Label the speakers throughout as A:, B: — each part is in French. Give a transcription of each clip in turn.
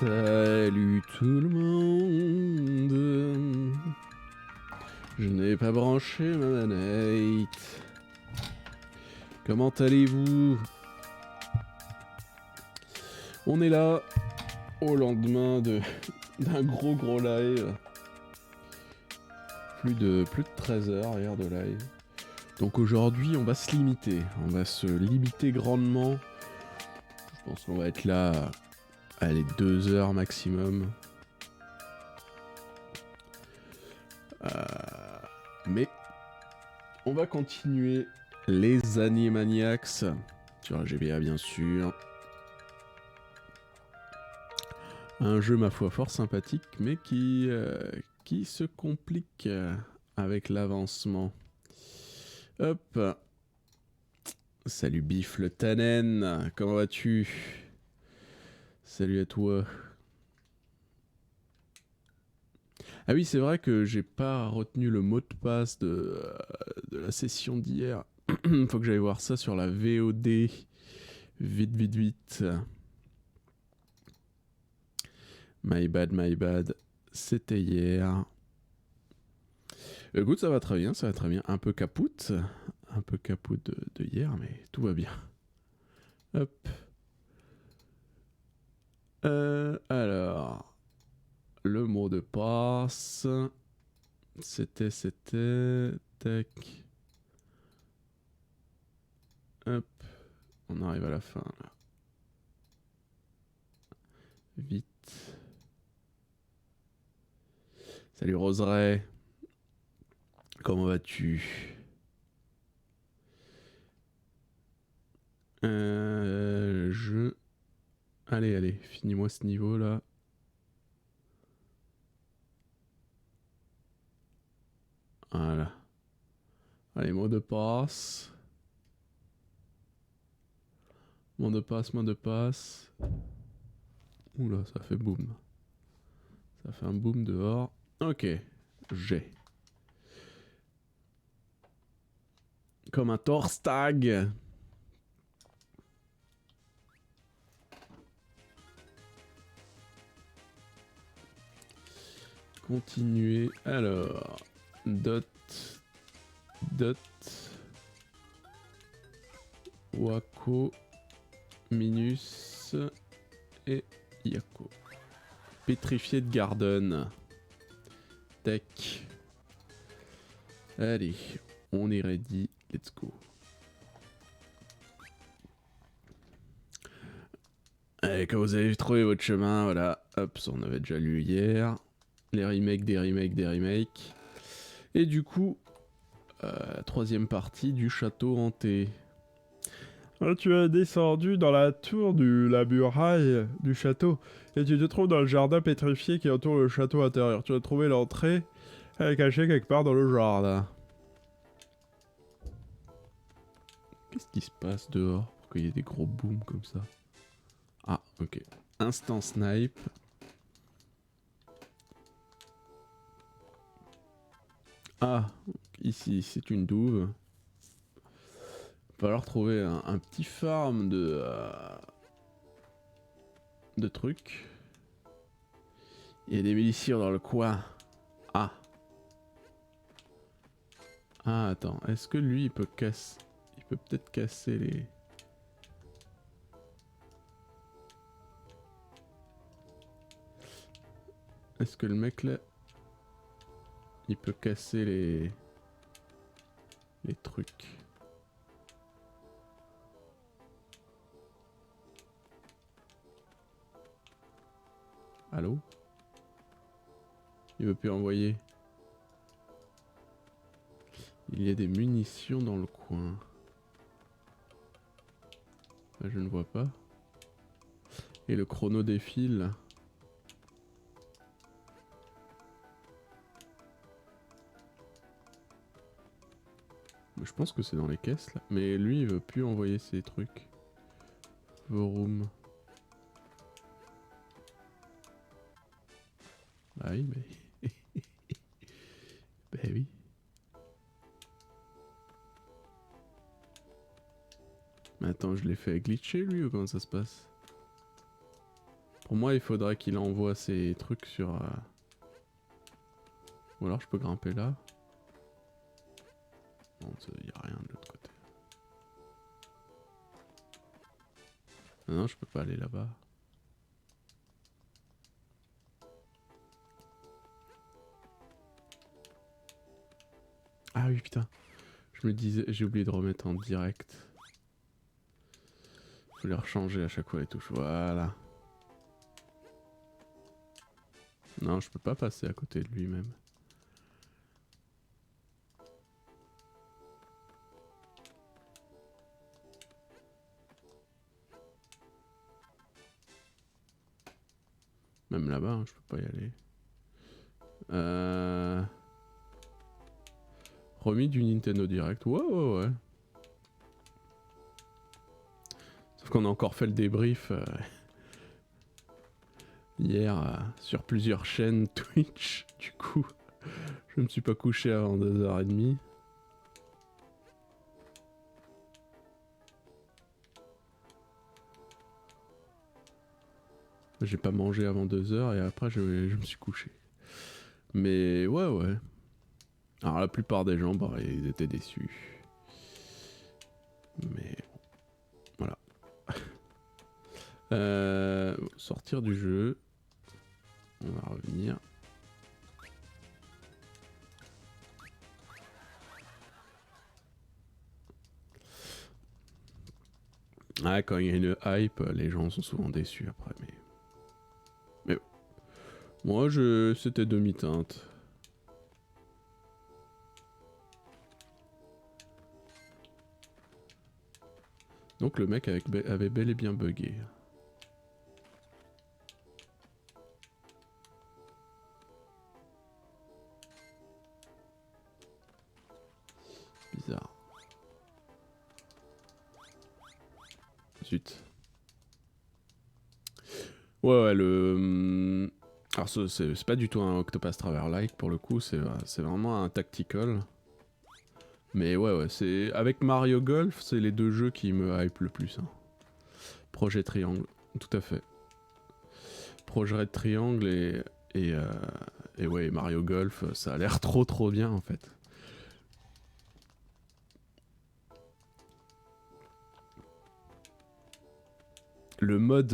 A: Salut tout le monde. Je n'ai pas branché ma manette. Comment allez-vous? On est là au lendemain d'un gros live. Plus de 13 heures hier de live. Donc aujourd'hui on va se limiter. On va se limiter grandement. Je pense qu'on va être là allez 2 heures maximum. Mais on va continuer les Animaniacs sur GBA bien sûr. Un jeu ma foi fort sympathique mais qui se complique avec l'avancement. Hop. Salut Biff le Tannen, comment vas-tu? Salut à toi. Ah oui, c'est vrai que j'ai pas retenu le mot de passe de la session d'hier. Faut que j'aille voir ça sur la VOD. Vite. My bad. C'était hier. Écoute, ça va très bien. Un peu capoute. De hier, mais tout va bien. Hop. Alors. Le mot de passe. C'était. Tac. Hop. On arrive à la fin, là. Vite. Salut Roseraie. Comment vas-tu? Allez, finis-moi ce niveau-là. Voilà. Allez, mot de passe. Mot de passe. Oula, ça fait boum. Ça fait un boom dehors. Ok, j'ai. Comme un Torstag. Continuer. Alors. Dot. Wako. Minus. Et Yako. Pétrifié de Garden. Tech. Allez, on est ready. Let's go. Allez, quand vous avez trouvé votre chemin, voilà. Hop, ça on avait déjà lu hier. Les remakes, des remakes. Et du coup, troisième partie du château hanté. Tu es descendu dans la tour de la muraille du château et tu te trouves dans le jardin pétrifié qui entoure le château intérieur. Tu as trouvé l'entrée, elle est cachée quelque part dans le jardin. Qu'est-ce qui se passe dehors pour qu'il y ait des gros booms comme ça? Ah, ok. Instant snipe. Ah, ici, c'est une douve. Il va falloir trouver un petit farm de trucs. Il y a des miliciens dans le coin. Ah. Ah, attends. Est-ce que lui, il peut casser... Il peut peut-être casser les... Est-ce que le mec là... Il peut casser les trucs. Allô? Il veut plus envoyer. Il y a des munitions dans le coin. Là, je ne vois pas. Et le chrono défile. Je pense que c'est dans les caisses là. Mais lui il veut plus envoyer ses trucs. Vorum. Bah oui mais... bah oui. Mais attends, je l'ai fait glitcher lui ou comment ça se passe? Pour moi, il faudrait qu'il envoie ses trucs sur... Ou alors je peux grimper là. Non, il n'y a rien de l'autre côté. Non, je peux pas aller là-bas. Ah oui, putain. Je me disais, j'ai oublié de remettre en direct. Faut les rechanger à chaque fois les touches. Voilà. Non, je peux pas passer à côté de lui-même. Même là-bas, hein, je peux pas y aller. Remis du Nintendo Direct. Ouais, ouais, ouais. Sauf qu'on a encore fait le débrief hier sur plusieurs chaînes Twitch. Du coup, je me suis pas couché avant 2h30. J'ai pas mangé avant 2h et après je me suis couché. Mais ouais, ouais. Alors la plupart des gens, bah, ils étaient déçus. Mais voilà. Sortir du jeu. On va revenir. Ah, quand il y a une hype, les gens sont souvent déçus après. Mais moi, c'était demi-teinte. Donc le mec avait bel et bien bugué. Bizarre. Zut. Ouais, ouais, alors c'est pas du tout un Octopath Traveler-like pour le coup, c'est vraiment un tactical. Mais ouais, ouais, c'est avec Mario Golf, c'est les deux jeux qui me hype le plus. Hein. Projet Triangle, tout à fait. Projet Triangle et ouais, Mario Golf, ça a l'air trop bien en fait. Le mode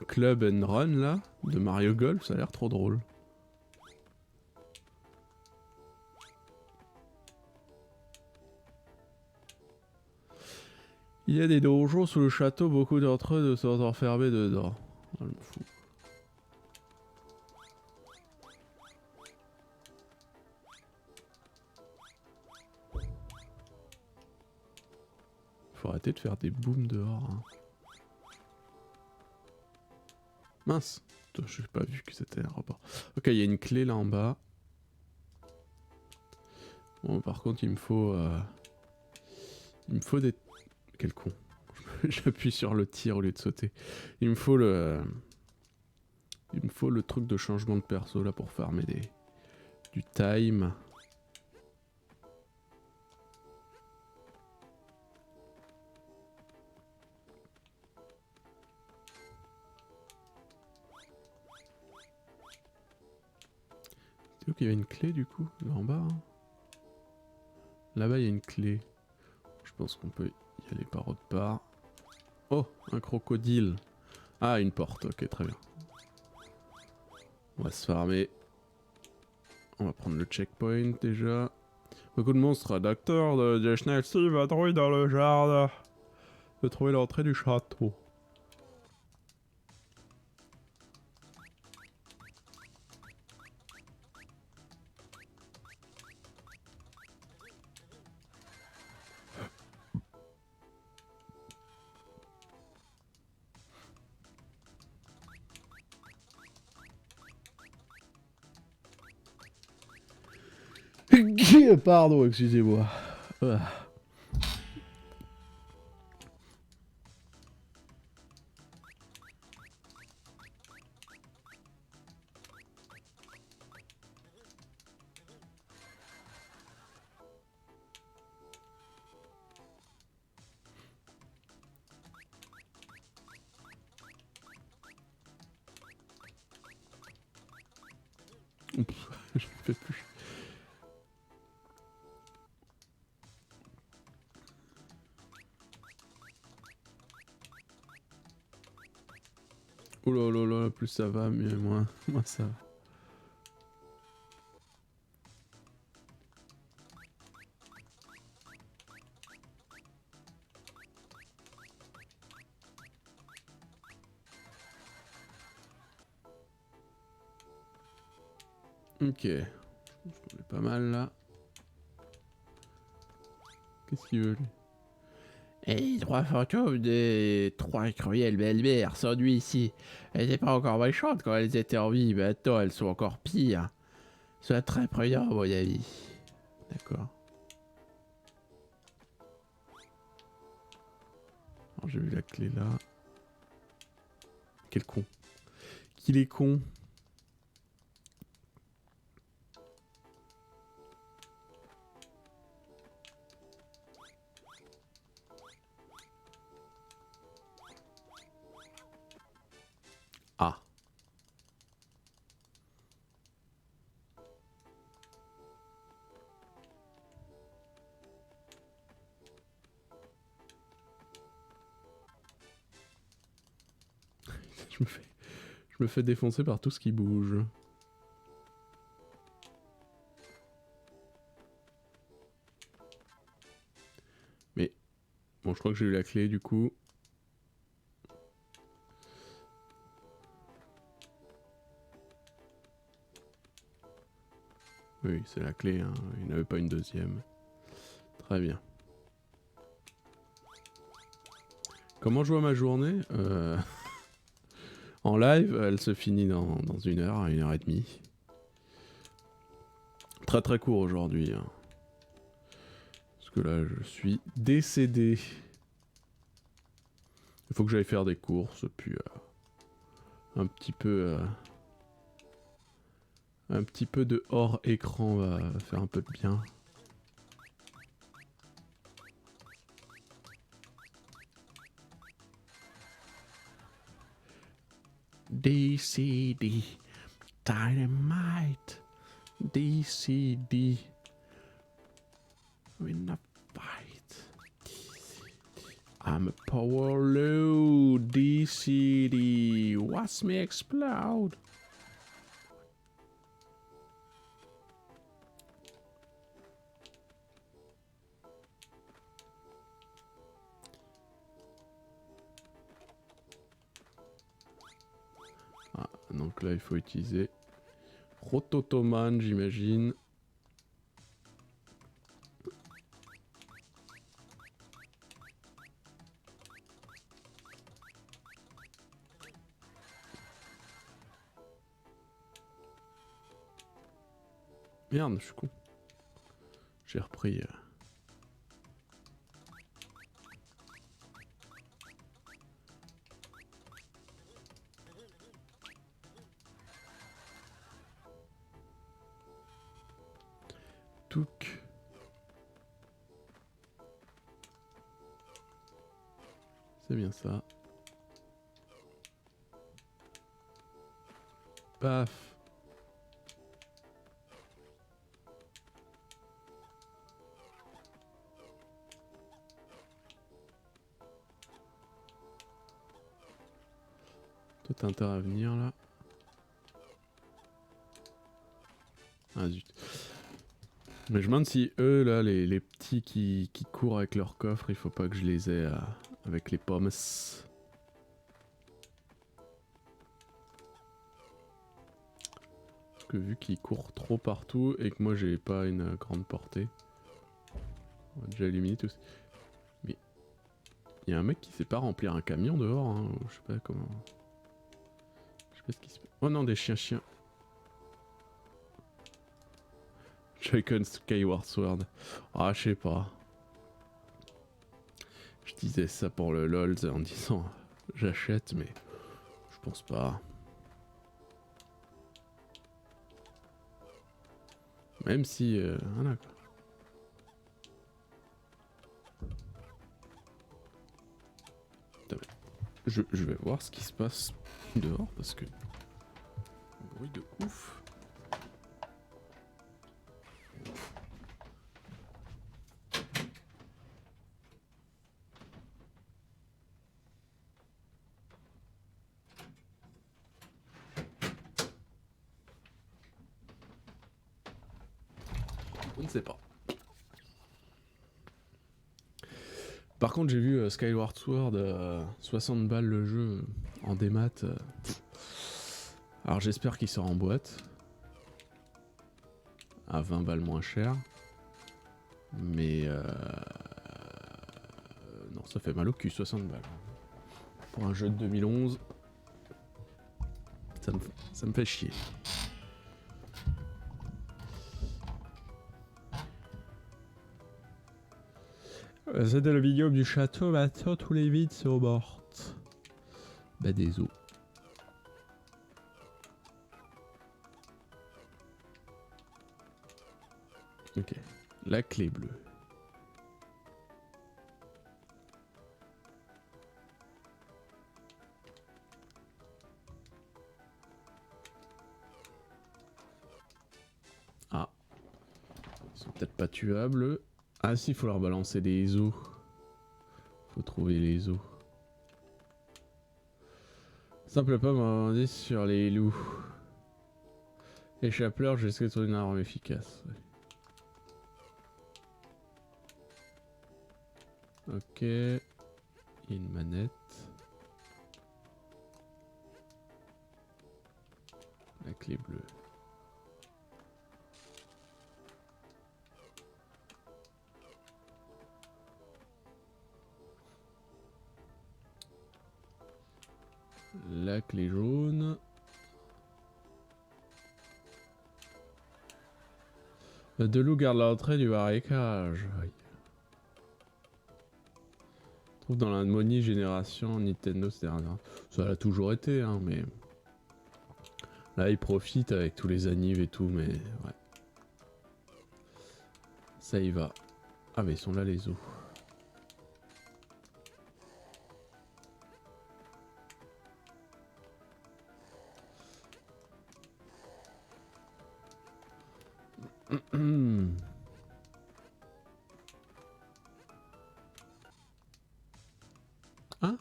A: Club and Run là, de Mario Golf, ça a l'air trop drôle. Il y a des dojos sous le château, beaucoup d'entre eux sont enfermés dedans. Ah, je m'en fous. Faut arrêter de faire des booms dehors. Hein. Mince, je n'ai pas vu que c'était un rapport. Ok, il y a une clé là en bas. Bon, par contre, il me faut des... Quel con. J'appuie sur le tir au lieu de sauter. Il me faut le truc de changement de perso là pour farmer du time. C'est où qu'il y avait une clé du coup? Là en bas hein. Là-bas il y a une clé. Je pense qu'on peut y aller par autre part. Oh, un crocodile. Ah, une porte, ok, très bien. On va se farmer. On va prendre le checkpoint déjà. Beaucoup de monstres. Docteur de Schnellsy va trouver dans le jardin. De trouver l'entrée du château. Pardon, excusez-moi. Je ne fais plus. Oh là là là, plus ça va, mieux moins ça va. Ok. On est pas mal là. Qu'est-ce qu'il veut lui? Et 3 photos des 3 cruelles belles-mères sont venues ici. Elles n'étaient pas encore méchantes quand elles étaient en vie, mais maintenant elles sont encore pires. Sois très prudent, à mon avis. D'accord. Alors j'ai vu la clé là. Quel con. Qu'il est con. Ah. Je me fais défoncer par tout ce qui bouge. Mais bon, je crois que j'ai eu la clé du coup. Oui, c'est la clé, hein. Il n'y en avait pas une deuxième. Très bien. Comment je vois ma journée En live, elle se finit dans 1 heure, 1 heure et demie. Très très court aujourd'hui. Hein. Parce que là, je suis décédé. Il faut que j'aille faire des courses, puis un petit peu de hors écran va faire un peu de bien. DCD Dynamite DCD Win a fight. I'm a power low DCD watch me explode. Ah, donc là il faut utiliser Rototoman, j'imagine. Merde, je suis con. J'ai repris. Touk. C'est bien ça. Paf. Toi t'as intérêt à venir là. Ah zut. Mais je me demande si eux là, les petits qui courent avec leur coffre, il faut pas que je les ai avec les pommes. Parce que vu qu'ils courent trop partout et que moi j'ai pas une grande portée, on va déjà éliminer tous. Mais il y a un mec qui sait pas remplir un camion dehors, hein. Je sais pas comment. Je sais pas ce qui se passe. Oh non, des chiens. Joy-Con Skyward Sword. Ah, je sais pas. Je disais ça pour le LOL en disant j'achète, mais je pense pas. Même si. Voilà quoi. Je vais voir ce qui se passe dehors parce que. Bruit de ouf. On ne sait pas. Par contre, j'ai vu Skyward Sword 60 balles le jeu en démat. Alors j'espère qu'il sort en boîte. À 20 balles moins cher. Mais non, ça fait mal au cul, 60 balles. Pour un jeu de 2011, ça me fait chier. C'était le biome du château, maintenant tous les vides sont mortes. Bah des os. Ok, la clé bleue. Ah, ils sont peut-être pas tuables. Ah si, faut leur balancer des os. Faut trouver les os. Simple pomme vendue sur les loups. Échappeur, j'essaie de trouver une arme efficace. Ouais. Ok. Il y a une manette. La clé bleue. La clé jaune. Deux loups gardent l'entrée du marécage. Oui. Trouve dans la Money Génération Nintendo ces dernières. Ça l'a toujours été, hein, mais là ils profitent avec tous les annives et tout, mais ouais. Ça y va. Ah mais ils sont là les os. Ah,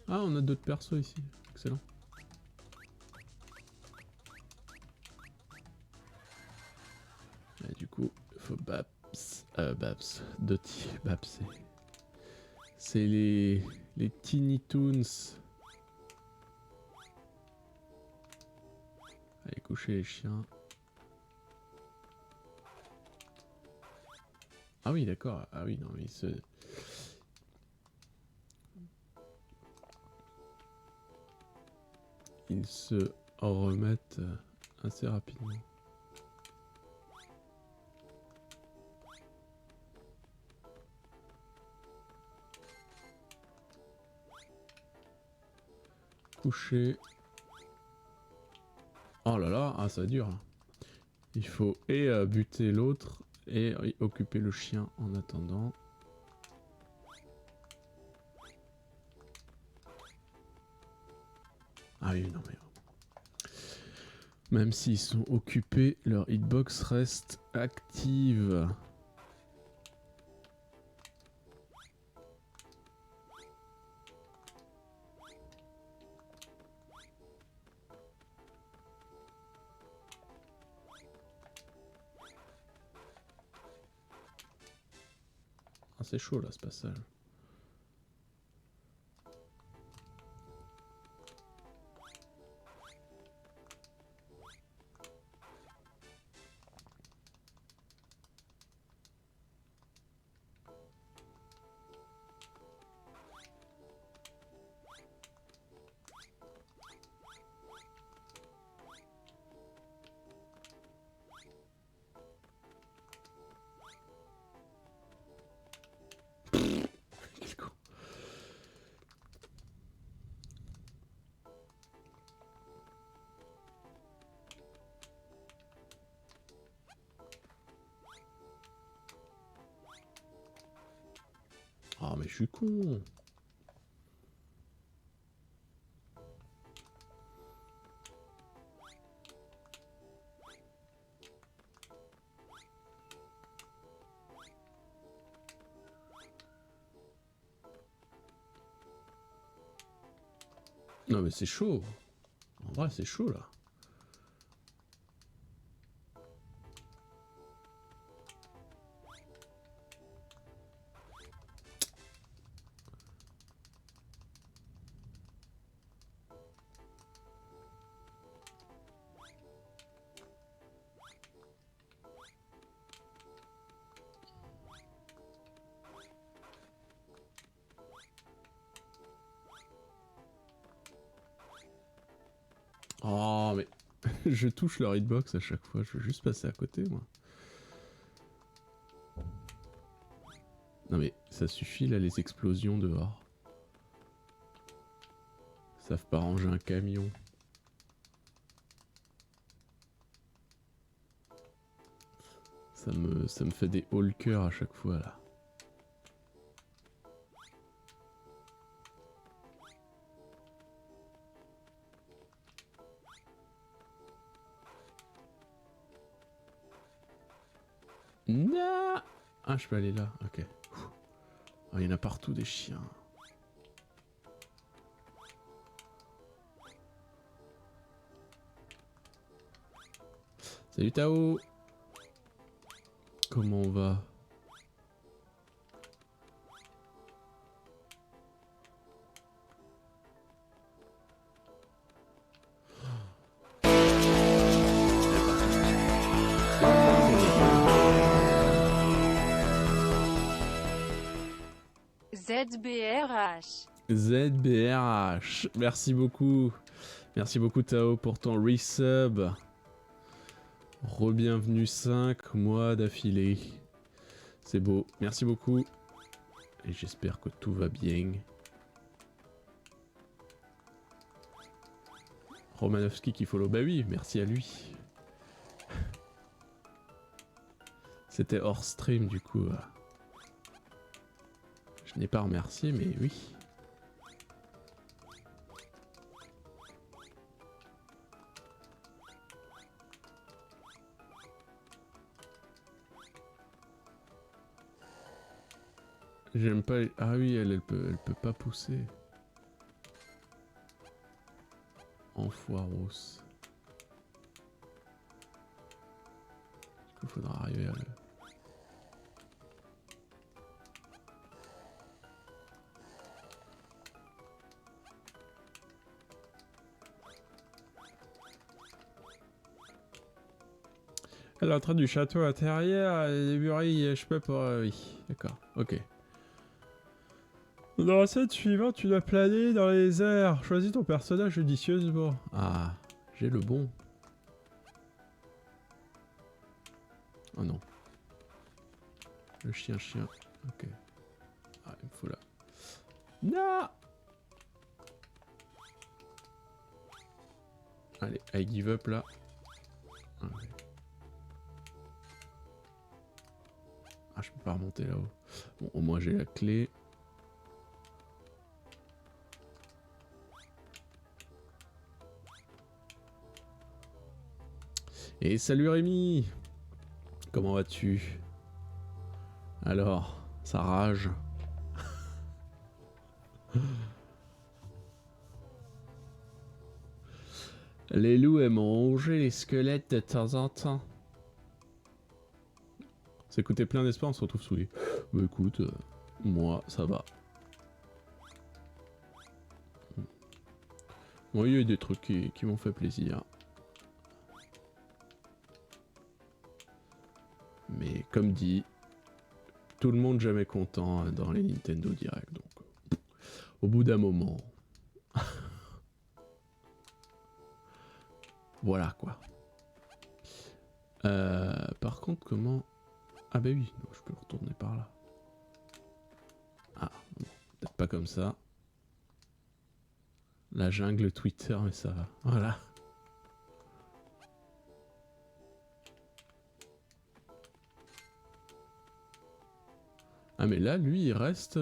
A: ah, on a d'autres persos ici. Excellent. Et du coup, il faut Babs. Babs. Dottie. Babs. C'est les Teeny Toons. Allez, coucher les chiens. Ah oui, d'accord. Ah oui, non, mais ils se remettent assez rapidement. Coucher. Oh là là, ah ça dure. Il faut buter l'autre et occuper le chien en attendant. Ah oui, non mais... Même s'ils sont occupés, leur hitbox reste active. Ah c'est chaud là ce passage. Ah mais je suis con. Non mais c'est chaud. En vrai c'est chaud là. Oh, mais je touche leur hitbox à chaque fois. Je veux juste passer à côté, moi. Non, mais ça suffit, là, les explosions dehors. Ils savent pas ranger un camion. Ça me fait des haulkers à chaque fois, là. Non. Ah, je peux aller là, ok. Oh, il y en a partout des chiens. Salut Tao. Comment on va?
B: ZBRH.
A: ZBRH. Merci beaucoup. Merci beaucoup Tao pour ton resub. Re-bienvenue 5 mois d'affilée. C'est beau. Merci beaucoup. Et j'espère que tout va bien. Romanovski qui follow. Bah oui, merci à lui. C'était hors stream du coup. Je n'ai pas remercié, mais oui. J'aime pas... Ah oui, elle peut pas pousser. Enfoiros. Du coup, il faudra arriver à le... À l'entrée du château intérieur, les bruits, je peux pas... oui, d'accord, ok. Dans la scène suivante, tu dois planer dans les airs. Choisis ton personnage judicieusement. Ah, j'ai le bon. Oh non. Le chien. Ok. Ah, il me faut là. Non. Allez, I give up là. Ah, ouais. Ah, je peux pas remonter là-haut. Bon, au moins j'ai la clé. Et salut Rémi. Comment vas-tu? Alors, ça rage. Les loups aiment manger les squelettes de temps en temps. C'est coûté plein d'espoir, on se retrouve souillé. Bah écoute, moi ça va. Moi il y a eu des trucs qui m'ont fait plaisir. Mais comme dit, tout le monde jamais content dans les Nintendo Direct. Donc au bout d'un moment... voilà quoi. Par contre comment... Ah bah oui, non, je peux retourner par là. Ah, bon, peut-être pas comme ça. La jungle Twitter, mais ça va. Voilà. Ah mais là, lui, il reste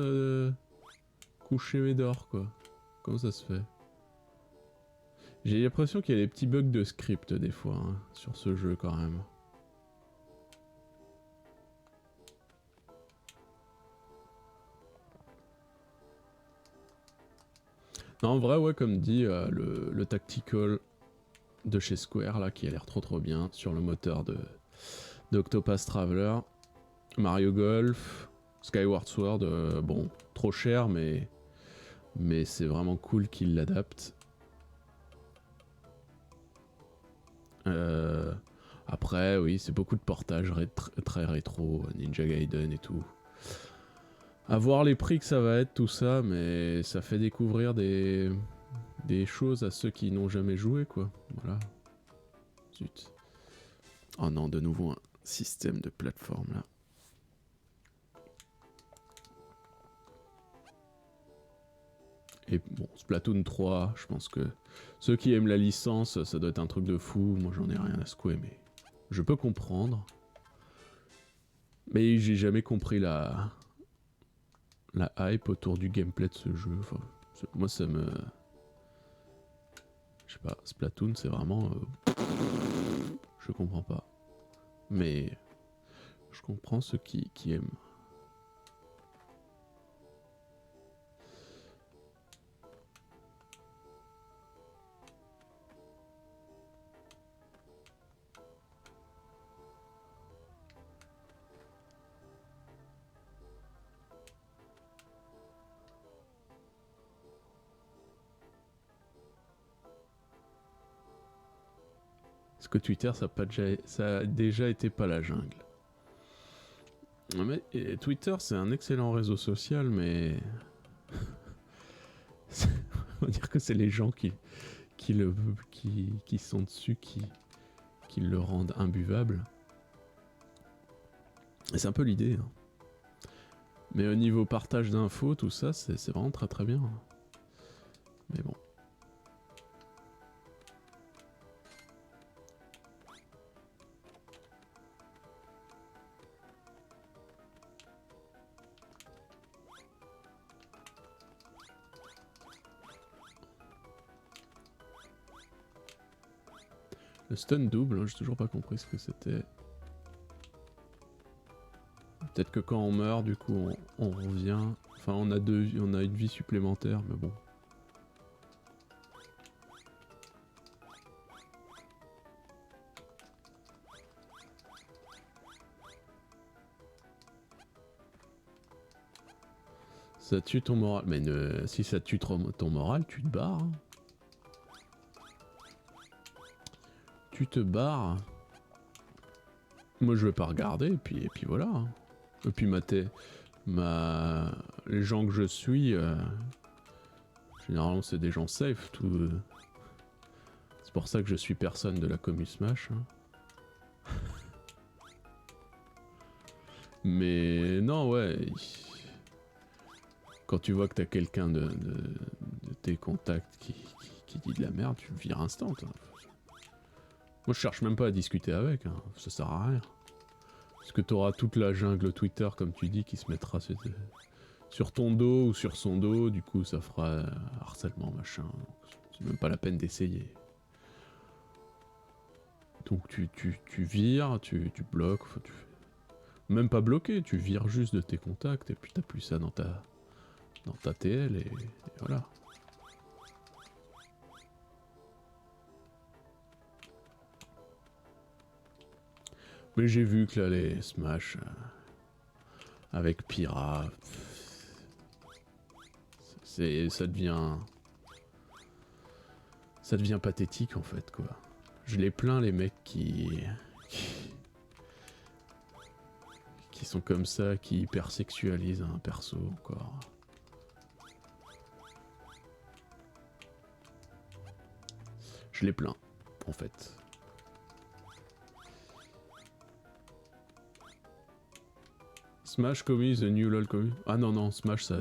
A: couché mais dort, quoi. Comment ça se fait? J'ai l'impression qu'il y a des petits bugs de script des fois, hein, sur ce jeu quand même. Non, en vrai, ouais, comme dit, le tactical de chez Square, là, qui a l'air trop bien, sur le moteur d'Octopath Traveler. Mario Golf, Skyward Sword, bon, trop cher, mais c'est vraiment cool qu'ils l'adaptent. Après, oui, c'est beaucoup de portages très rétro, Ninja Gaiden et tout. À voir les prix que ça va être, tout ça, mais ça fait découvrir des des choses à ceux qui n'ont jamais joué, quoi. Voilà. Zut. Oh non, de nouveau un système de plateforme, là. Et bon, Splatoon 3, je pense que ceux qui aiment la licence, ça doit être un truc de fou. Moi, j'en ai rien à secouer, mais je peux comprendre. Mais j'ai jamais compris la hype autour du gameplay de ce jeu. Enfin, moi, ça me... Je sais pas, Splatoon, c'est vraiment... Je comprends pas. Mais je comprends ceux qui aiment. Est-ce que Twitter, ça a déjà été pas la jungle? Mais, Twitter, c'est un excellent réseau social, mais... On va dire que c'est les gens qui sont dessus qui le rendent imbuvable. Et c'est un peu l'idée. Hein. Mais au niveau partage d'infos, tout ça, c'est vraiment très très bien. Mais bon. Le stun double, hein, j'ai toujours pas compris ce que c'était. Peut-être que quand on meurt, du coup, on revient. Enfin, on a une vie supplémentaire, mais bon. Ça tue ton moral. Mais si ça tue ton moral, tu te barres. Hein. Tu te barres. Moi, je vais pas regarder, et puis voilà. Hein. Et puis les gens que je suis, généralement c'est des gens safe. C'est pour ça que je suis personne de la commu Smash. Hein. Mais non, ouais. Quand tu vois que t'as quelqu'un de tes contacts qui dit de la merde, tu le vires instant. Hein. Moi, je cherche même pas à discuter avec. Hein. Ça sert à rien. Parce que t'auras toute la jungle Twitter, comme tu dis, qui se mettra sur ton dos ou sur son dos. Du coup, ça fera harcèlement, machin. C'est même pas la peine d'essayer. Donc tu vires, tu bloques. Enfin, même pas bloquer, tu vires juste de tes contacts. Et puis t'as plus ça dans ta TL et voilà. Mais j'ai vu que là, les Smash avec Pyra, ça devient pathétique en fait quoi. Je les plains les mecs qui sont comme ça, qui hypersexualisent un perso encore. Je les plains en fait. Smash commis, the new LOL commis. Ah non, Smash ça...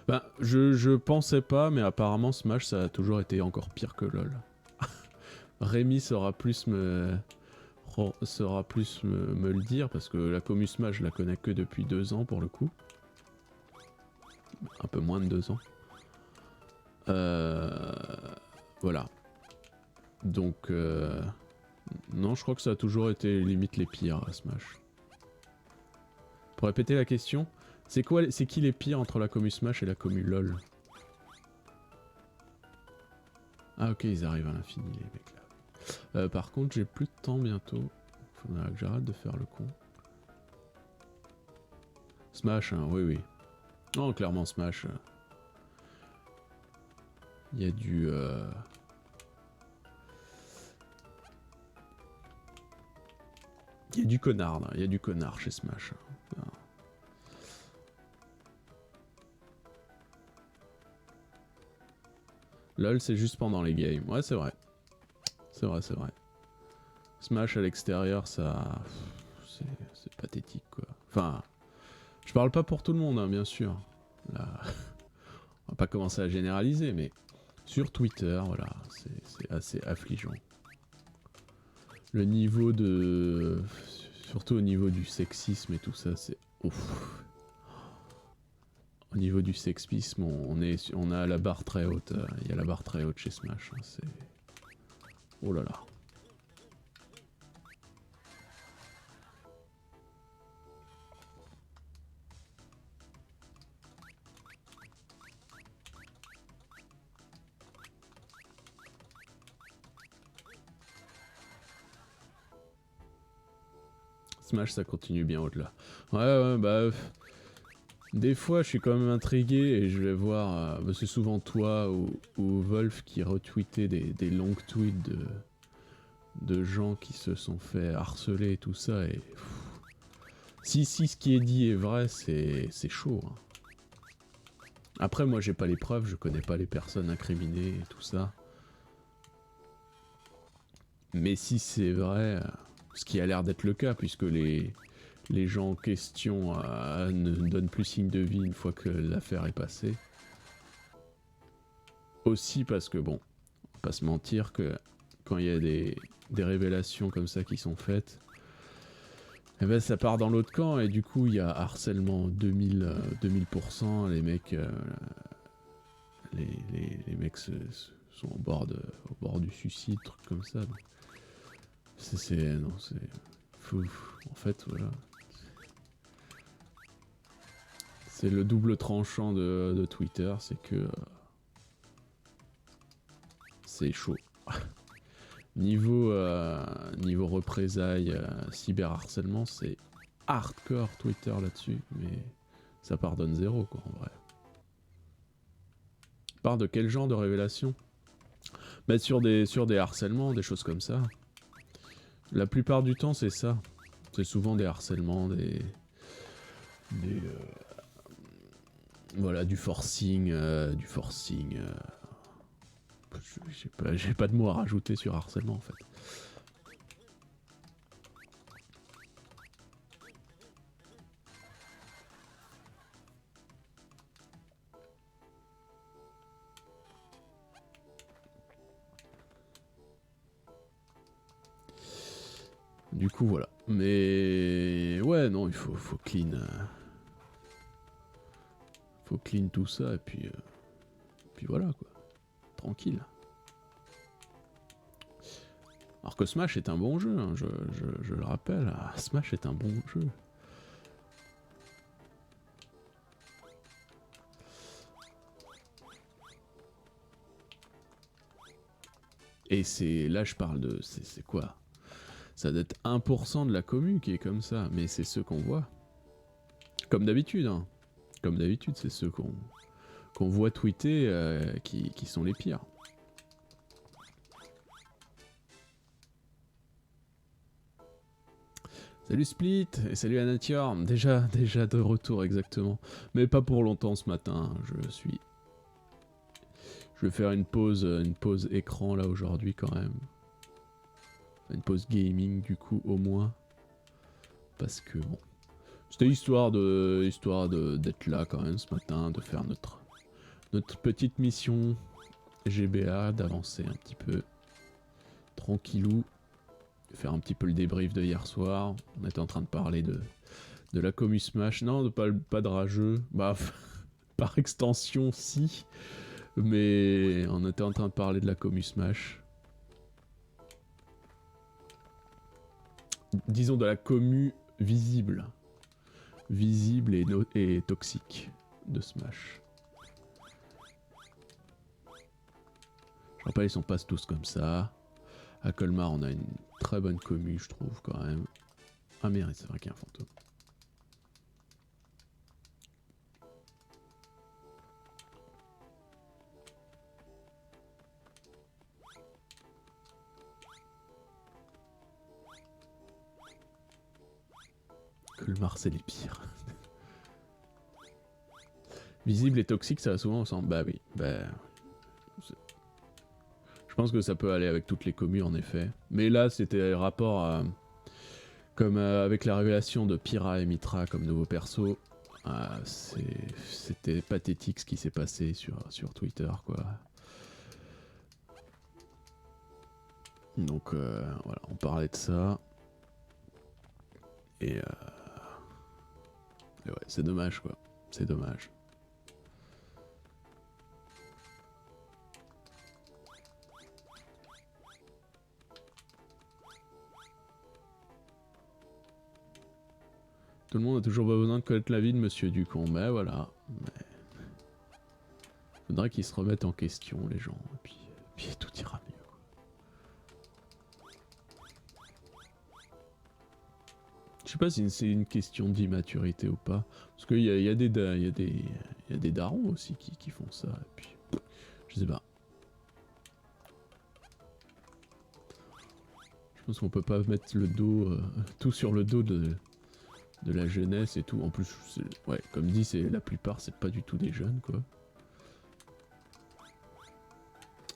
A: Ben, je pensais pas, mais apparemment Smash ça a toujours été encore pire que LOL. Rémi saura plus me le dire, parce que la commu Smash je la connais que depuis 2 ans pour le coup. Un peu moins de 2 ans. Voilà. Donc... Non, je crois que ça a toujours été limite les pires à Smash. Pour répéter la question, c'est qui les pires entre la commu Smash et la commu LOL? Ah ok, ils arrivent à l'infini les mecs là. Par contre, j'ai plus de temps bientôt. Faudra que j'arrête de faire le con. Smash, hein, oui. Non, clairement Smash. Il y a du... Il y a du connard, il y a du connard chez Smash. LOL, c'est juste pendant les games. Ouais, c'est vrai. C'est vrai, c'est vrai. Smash à l'extérieur, ça... C'est pathétique, quoi. Enfin, je parle pas pour tout le monde, hein, bien sûr. Là, on va pas commencer à généraliser, mais sur Twitter, voilà, c'est assez affligeant. Le niveau de... Surtout au niveau du sexisme et tout ça, c'est... Ouf. Au niveau du sexisme, on a la barre très haute. Il y a la barre très haute chez Smash. Hein, c'est... Oh là là. Smash, ça continue bien au-delà. Ouais, bah... Des fois, je suis quand même intrigué et je vais voir... c'est souvent toi ou Wolf qui retweetait des longues tweets de gens qui se sont fait harceler et tout ça. Et... Si ce qui est dit est vrai, c'est chaud. Hein. Après, moi, j'ai pas les preuves, je connais pas les personnes incriminées et tout ça. Mais si c'est vrai, ce qui a l'air d'être le cas, puisque les gens en question ne donnent plus signe de vie une fois que l'affaire est passée. Aussi parce que, bon, on va pas se mentir que quand il y a des révélations comme ça qui sont faites, eh ben ça part dans l'autre camp et du coup il y a harcèlement 2000%, les mecs... les mecs sont au bord du suicide, trucs comme ça. Non, c'est... En fait, voilà. C'est le double tranchant de Twitter, c'est que... c'est chaud. niveau représailles, cyberharcèlement, c'est hardcore Twitter là-dessus, mais ça pardonne zéro, quoi, en vrai. Part de quel genre de révélation? Bah sur des harcèlements, des choses comme ça. La plupart du temps, c'est ça. C'est souvent des harcèlements, voilà, du forcing. J'ai pas de mots à rajouter sur harcèlement en fait. Du coup voilà. Mais ouais non, il faut clean. Faut clean tout ça et puis voilà quoi. Tranquille. Alors que Smash est un bon jeu, hein, je le rappelle, Smash est un bon jeu. Et c'est... Là je parle de... C'est quoi? Ça doit être 1% de la commu qui est comme ça, mais c'est ceux qu'on voit. Comme d'habitude, hein. Comme d'habitude, c'est ceux qu'on voit tweeter qui sont les pires. Salut Split et salut Anatior. Déjà de retour exactement, mais pas pour longtemps ce matin. Je vais faire une pause écran là aujourd'hui quand même. Une pause gaming du coup au moins, parce que bon, c'était histoire d'être là quand même ce matin, de faire notre petite mission GBA, d'avancer un petit peu tranquillou. Faire un petit peu le débrief de hier soir. On était en train de parler de la commu Smash. Non, pas de rageux. Bah, par extension, si. Mais on était en train de parler de la commu Smash. Disons de la commu visible. Visible et toxique de Smash. Je rappelle, ils sont pas tous comme ça. À Colmar, on a une très bonne commu, je trouve, quand même. Ah merde, c'est vrai qu'il y a un fantôme. Colmar, c'est les pires. Visible et toxique, ça va souvent ensemble. Bah oui, bah... pense que ça peut aller avec toutes les communes en effet. Mais là, c'était rapport à... Comme avec la révélation de Pyra et Mitra comme nouveaux persos, c'était pathétique ce qui s'est passé sur Twitter, quoi. Donc voilà, on parlait de ça. Et ouais, c'est dommage, quoi. C'est dommage. Tout le monde a toujours besoin de connaître la vie de Monsieur Ducon, mais voilà. Mais... faudrait qu'ils se remettent en question, les gens, et puis tout ira mieux. Je sais pas si c'est une question d'immaturité ou pas, parce qu'il y a des darons aussi qui font ça, et puis je sais pas. Je pense qu'on peut pas mettre le dos, tout sur le dos de la jeunesse et tout. En plus, ouais, comme dit, c'est la plupart, c'est pas du tout des jeunes, quoi.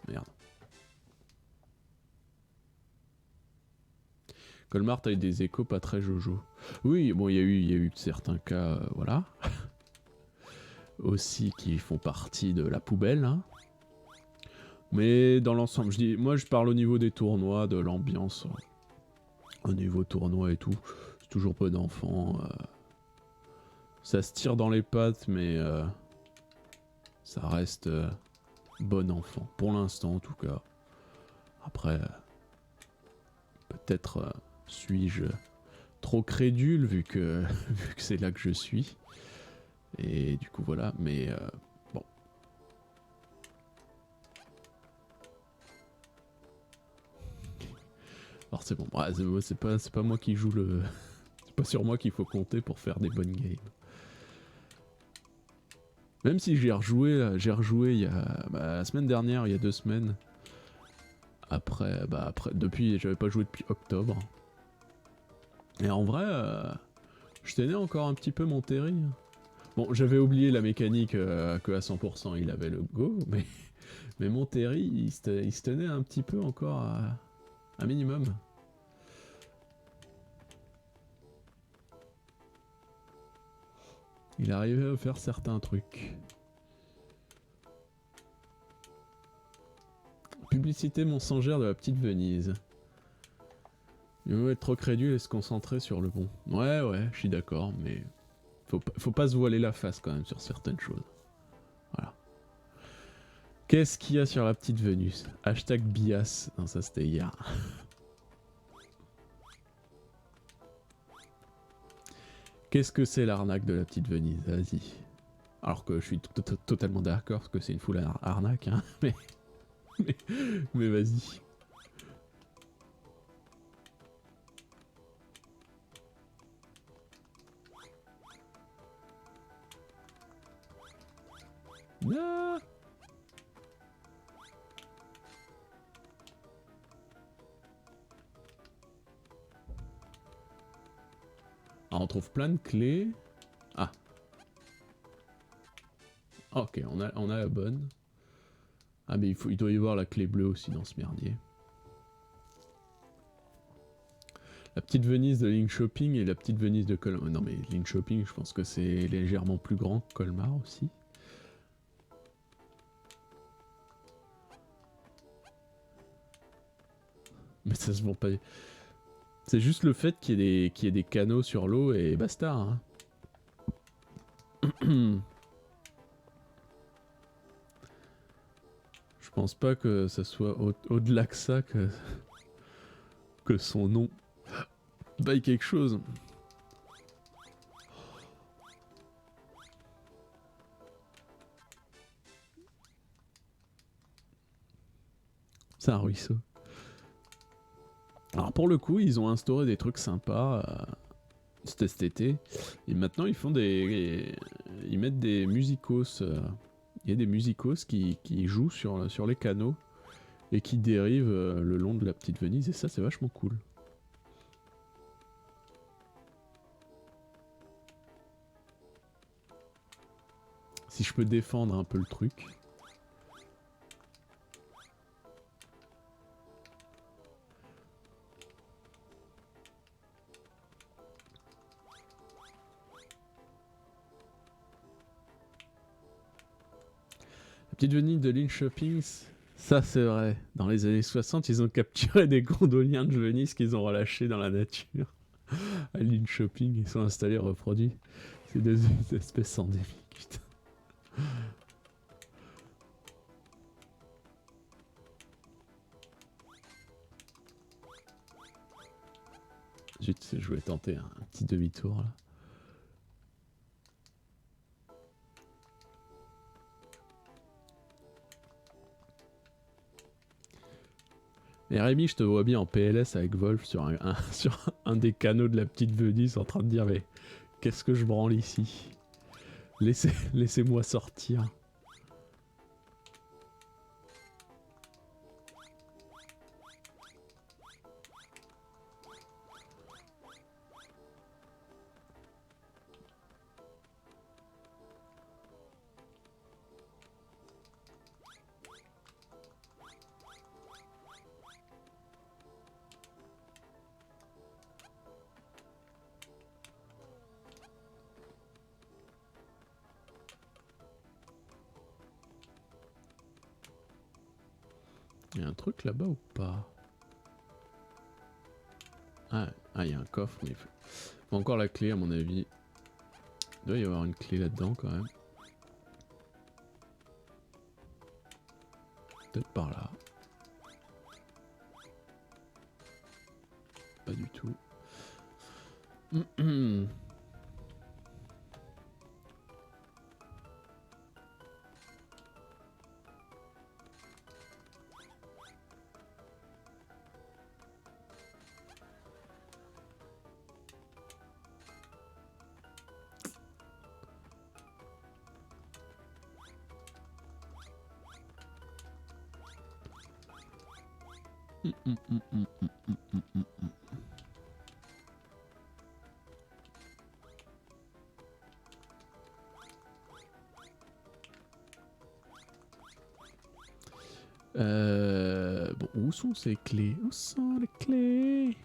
A: Merde. Colmar a eu des échos pas très jojo. Oui, bon, il y a eu certains cas, voilà. Aussi qui font partie de la poubelle, hein. Mais dans l'ensemble, moi je parle au niveau des tournois, de l'ambiance. Au niveau tournoi et tout, c'est toujours peu d'enfants. Ça se tire dans les pattes, mais ça reste bon enfant. Pour l'instant, en tout cas. Après, peut-être suis-je trop crédule vu que c'est là que je suis. Et du coup, voilà. Mais bon. Alors c'est bon. C'est pas moi qui joue le... c'est pas sur moi qu'il faut compter pour faire des bonnes games. Même si j'ai rejoué il y a... la semaine dernière, il y a 2 semaines. Après, depuis, j'avais pas joué depuis octobre. Et en vrai, je tenais encore un petit peu mon Terry. Bon, j'avais oublié la mécanique que à 100% il avait le go, mais mon Terry, il se tenait un petit peu encore à un minimum. Il arrivait à faire certains trucs. Publicité mensongère de la petite Venise. Il veut être trop crédule et se concentrer sur le bon. Ouais, je suis d'accord, mais faut pas se voiler la face quand même sur certaines choses. Voilà. Qu'est-ce qu'il y a sur la petite Vénus? Hashtag bias. Non, ça c'était hier. Qu'est-ce que c'est l'arnaque de la petite Venise? Vas-y. Alors que je suis totalement d'accord que c'est une foule arnaque, hein, mais vas-y. Ah, on trouve plein de clés. Ah. Ok, on a la bonne. Ah mais il doit y avoir la clé bleue aussi dans ce merdier. La petite Venise de Link Shopping et la petite Venise de Colmar. Non mais Link Shopping, je pense que c'est légèrement plus grand que Colmar aussi. Mais ça se vend pas. C'est juste le fait qu'il y ait des canaux sur l'eau et basta. Hein. Je pense pas que ça soit au-delà que ça que son nom vaille quelque chose. C'est un ruisseau. Alors pour le coup, ils ont instauré des trucs sympas cet été. Et maintenant, ils font ils mettent des musicos. Il y a des musicos qui jouent sur les canaux et qui dérivent le long de la petite Venise. Et ça, c'est vachement cool. Si je peux défendre un peu le truc. Petite Venise de Linköping, ça c'est vrai. Dans les années 60, ils ont capturé des gondoliens de Venise qu'ils ont relâchés dans la nature. À Linköping, ils sont installés, reproduits. C'est des espèces endémiques, putain. Zut, je voulais tenter un petit demi-tour là. Et Rémi, je te vois bien en PLS avec Wolf sur sur un des canaux de la petite Venise en train de dire mais qu'est-ce que je branle ici? Laissez-moi sortir. Il y a un truc là-bas ou pas? Ah, il y a un coffre, mais il faut encore la clé à mon avis. Il doit y avoir une clé là-dedans quand même. Peut-être par là. Pas du tout. Bon, où sont ces clés? Où sont les clés?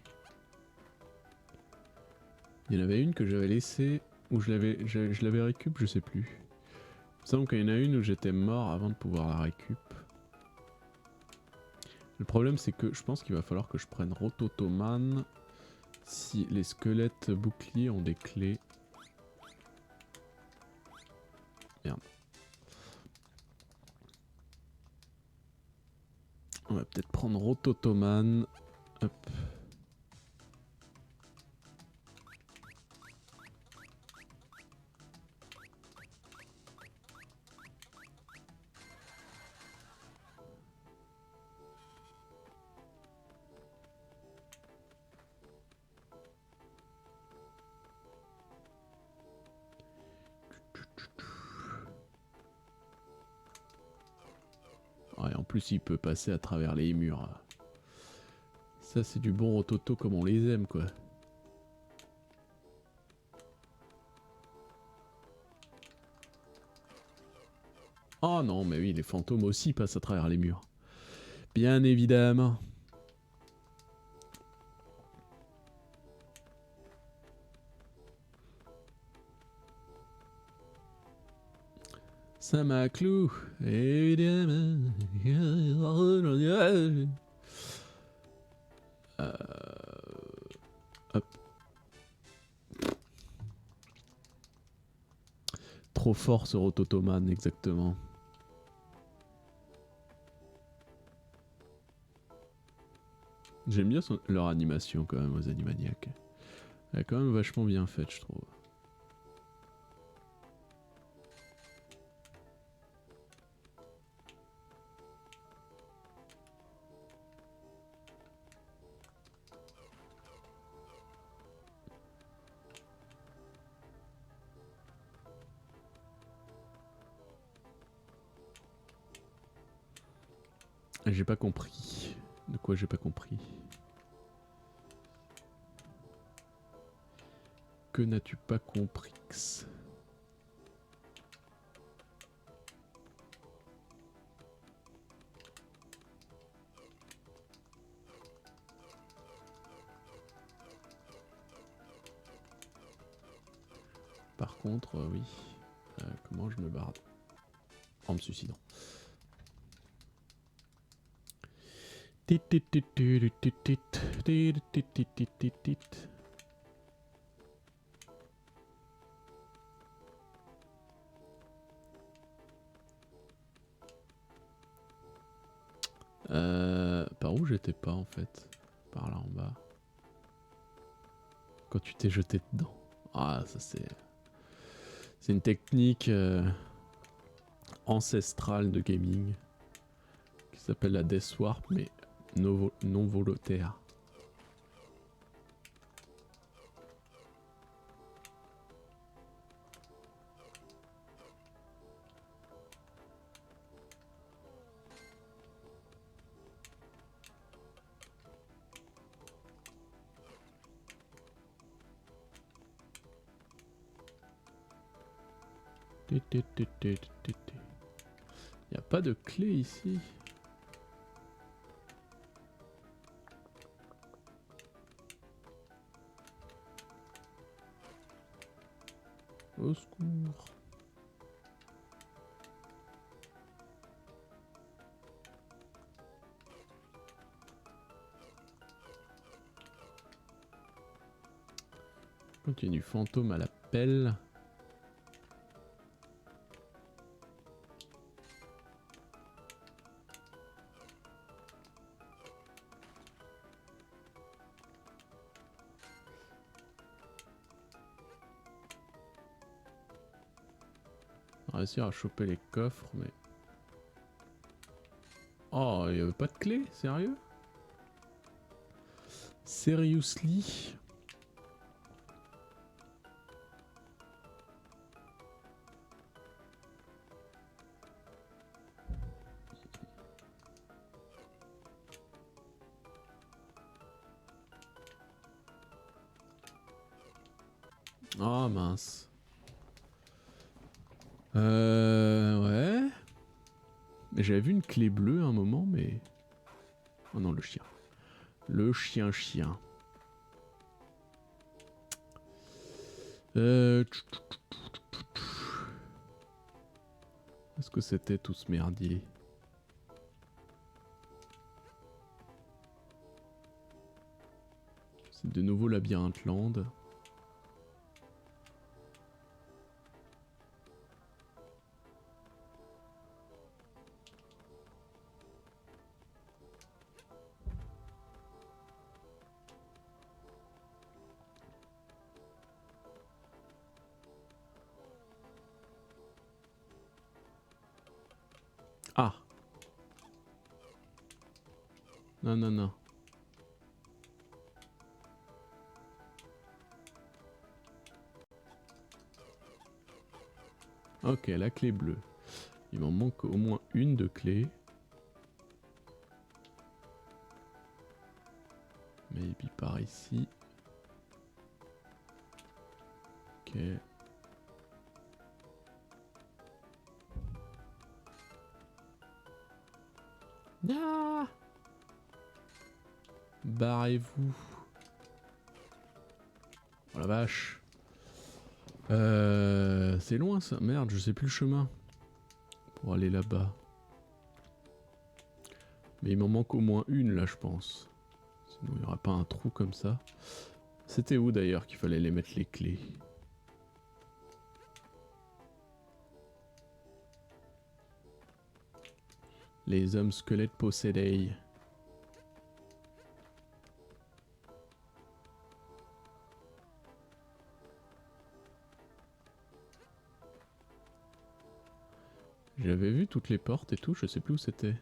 A: Il y en avait une que j'avais laissée, où je l'avais récup, je sais plus. Il me semble qu'il y en a une où j'étais mort avant de pouvoir la récup. Le problème c'est que je pense qu'il va falloir que je prenne Rototoman si les squelettes boucliers ont des clés. Merde. On va peut-être prendre Rototoman. Hop. Ouais, en plus il peut passer à travers les murs. Ça c'est du bon rototo comme on les aime quoi. Oh non mais oui les fantômes aussi passent à travers les murs. Bien évidemment. Ça m'a clou, évidemment. Hop. Trop fort ce Rototoman, exactement. J'aime bien leur animation quand même aux Animaniacs. Elle est quand même vachement bien faite, je trouve. J'ai pas compris. De quoi j'ai pas compris? Que n'as-tu pas compris? Par contre, oui. Comment je me barre? En me suicidant. Tit, tit, tit, tit, tit, tit, tit, tit, tit, tit, tit, tit. Par où j'étais pas en fait? Par là en bas. Quand tu t'es jeté dedans. Ah, ça c'est... C'est une technique ancestrale de gaming qui s'appelle la Death Warp, mais non volontaire. Il n'y a pas de clé ici. Au secours. Continue fantôme à la pelle. On va réussir à choper les coffres, mais... Oh, il n'y avait pas de clé? Sérieux? Seriously? Oh mince. Ouais. J'avais vu une clé bleue à un moment, mais... Oh non, le chien. Le chien. Qu'est-ce que c'était tout ce merdier? C'est de nouveau Labyrinthe Land. Ah! Non. Ok, la clé bleue. Il m'en manque au moins une de clé. Maybe par ici. Ok. Ah! Barrez-vous. Oh la vache. C'est loin ça. Merde, je sais plus le chemin. Pour aller là-bas. Mais il m'en manque au moins une là, je pense. Sinon il n'y aura pas un trou comme ça. C'était où d'ailleurs qu'il fallait les mettre les clés? Les hommes squelettes possédés. J'avais vu toutes les portes et tout, je sais plus où c'était.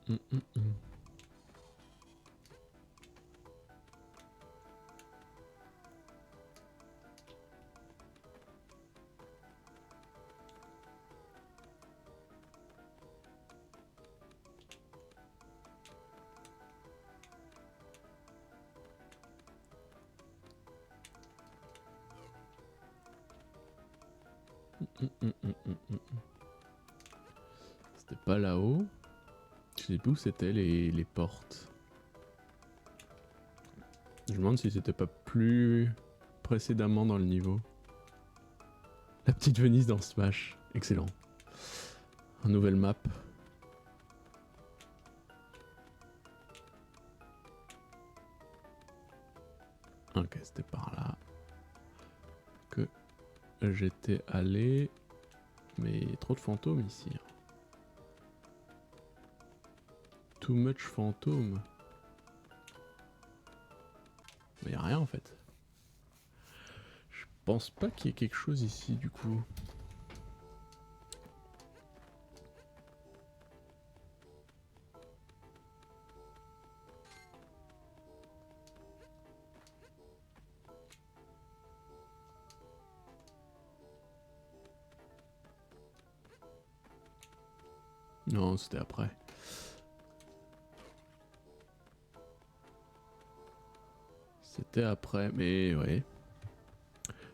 A: Hum. C'était pas là-haut. Je sais plus où c'était les portes. Je me demande si c'était pas plus précédemment dans le niveau. La petite Venise dans Smash. Excellent. Une nouvelle map. Ok, c'était par là que j'étais allé. Mais il y a trop de fantômes ici. Too much fantômes. Il n'y a rien en fait. Je pense pas qu'il y ait quelque chose ici du coup. Non, c'était après. C'était après, mais ouais.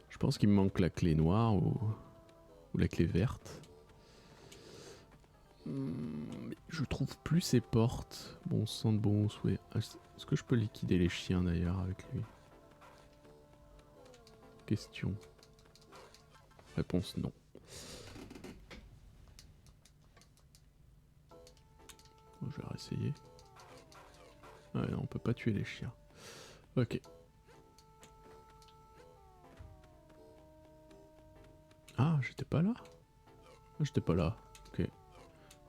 A: Je pense qu'il me manque la clé noire ou la clé verte. Je trouve plus ces portes. Bon sang de bon souhait. Est-ce que je peux liquider les chiens d'ailleurs avec lui? Question. Réponse non. Bon, je vais réessayer. Ouais, non, on peut pas tuer les chiens. Ok. Ah, j'étais pas là? Ah, j'étais pas là. Ok.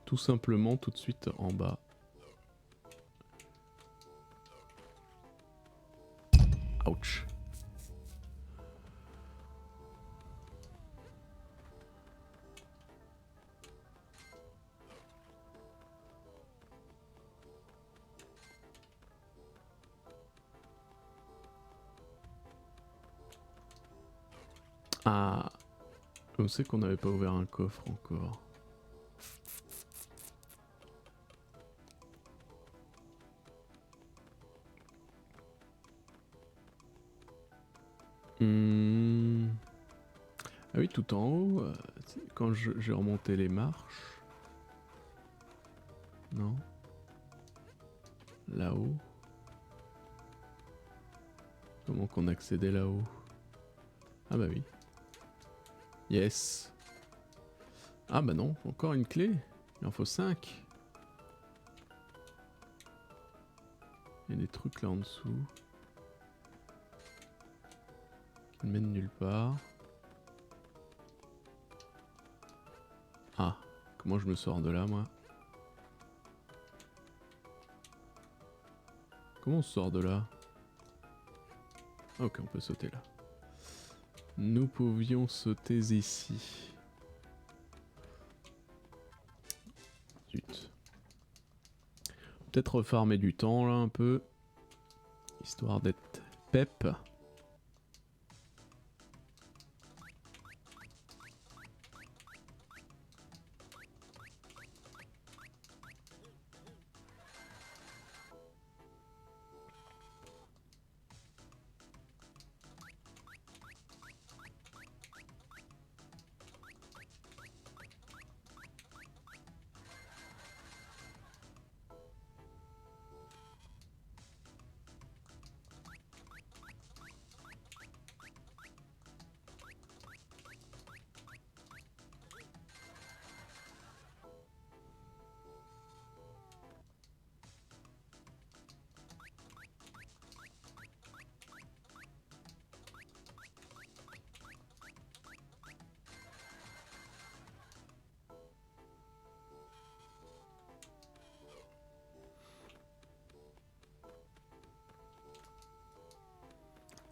A: Tout simplement, tout de suite en bas. Ouch. Ah, on sait qu'on n'avait pas ouvert un coffre encore. Ah oui, tout en haut, quand j'ai remonté les marches. Non. Là-haut. Comment qu'on accédait là-haut? Ah bah oui. Yes. Ah bah non, encore une clé. Il en faut 5. Il y a des trucs là en dessous. Qui ne mènent nulle part. Ah, comment je me sors de là moi? Comment on se sort de là? Ok, on peut sauter là. Nous pouvions sauter ici. Zut. Peut-être refarmer du temps là un peu. Histoire d'être pep.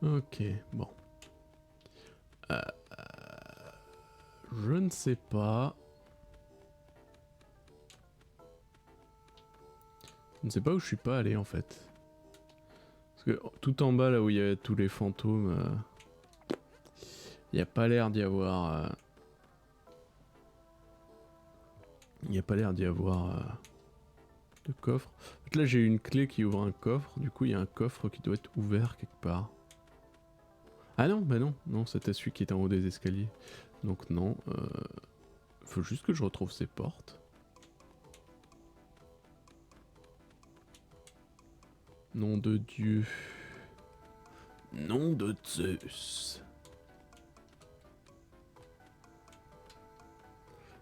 A: Ok, bon. Je ne sais pas. Je ne sais pas où je suis pas allé en fait. Parce que tout en bas là où il y a tous les fantômes, il n'y a pas l'air d'y avoir... Il n'y a pas l'air d'y avoir de coffre. En fait, là j'ai une clé qui ouvre un coffre, du coup il y a un coffre qui doit être ouvert quelque part. Ah non, bah non, non, c'était celui qui était en haut des escaliers. Donc non, faut juste que je retrouve ces portes. Nom de Dieu. Nom de Zeus.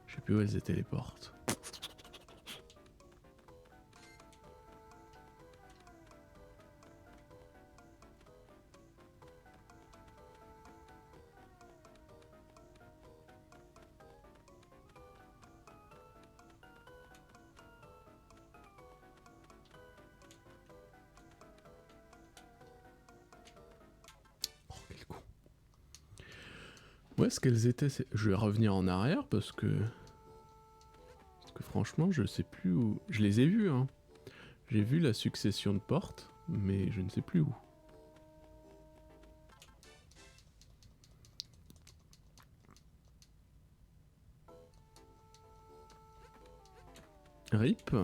A: Je sais plus où elles étaient les portes. Oh, quel con. Où est-ce qu'elles étaient Je vais revenir en arrière parce que franchement, je sais plus où. Je les ai vues, hein. J'ai vu la succession de portes, mais je ne sais plus où. RIP?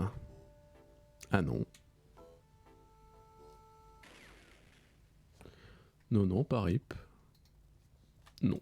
A: Ah non. Non, non, pas RIP. Non.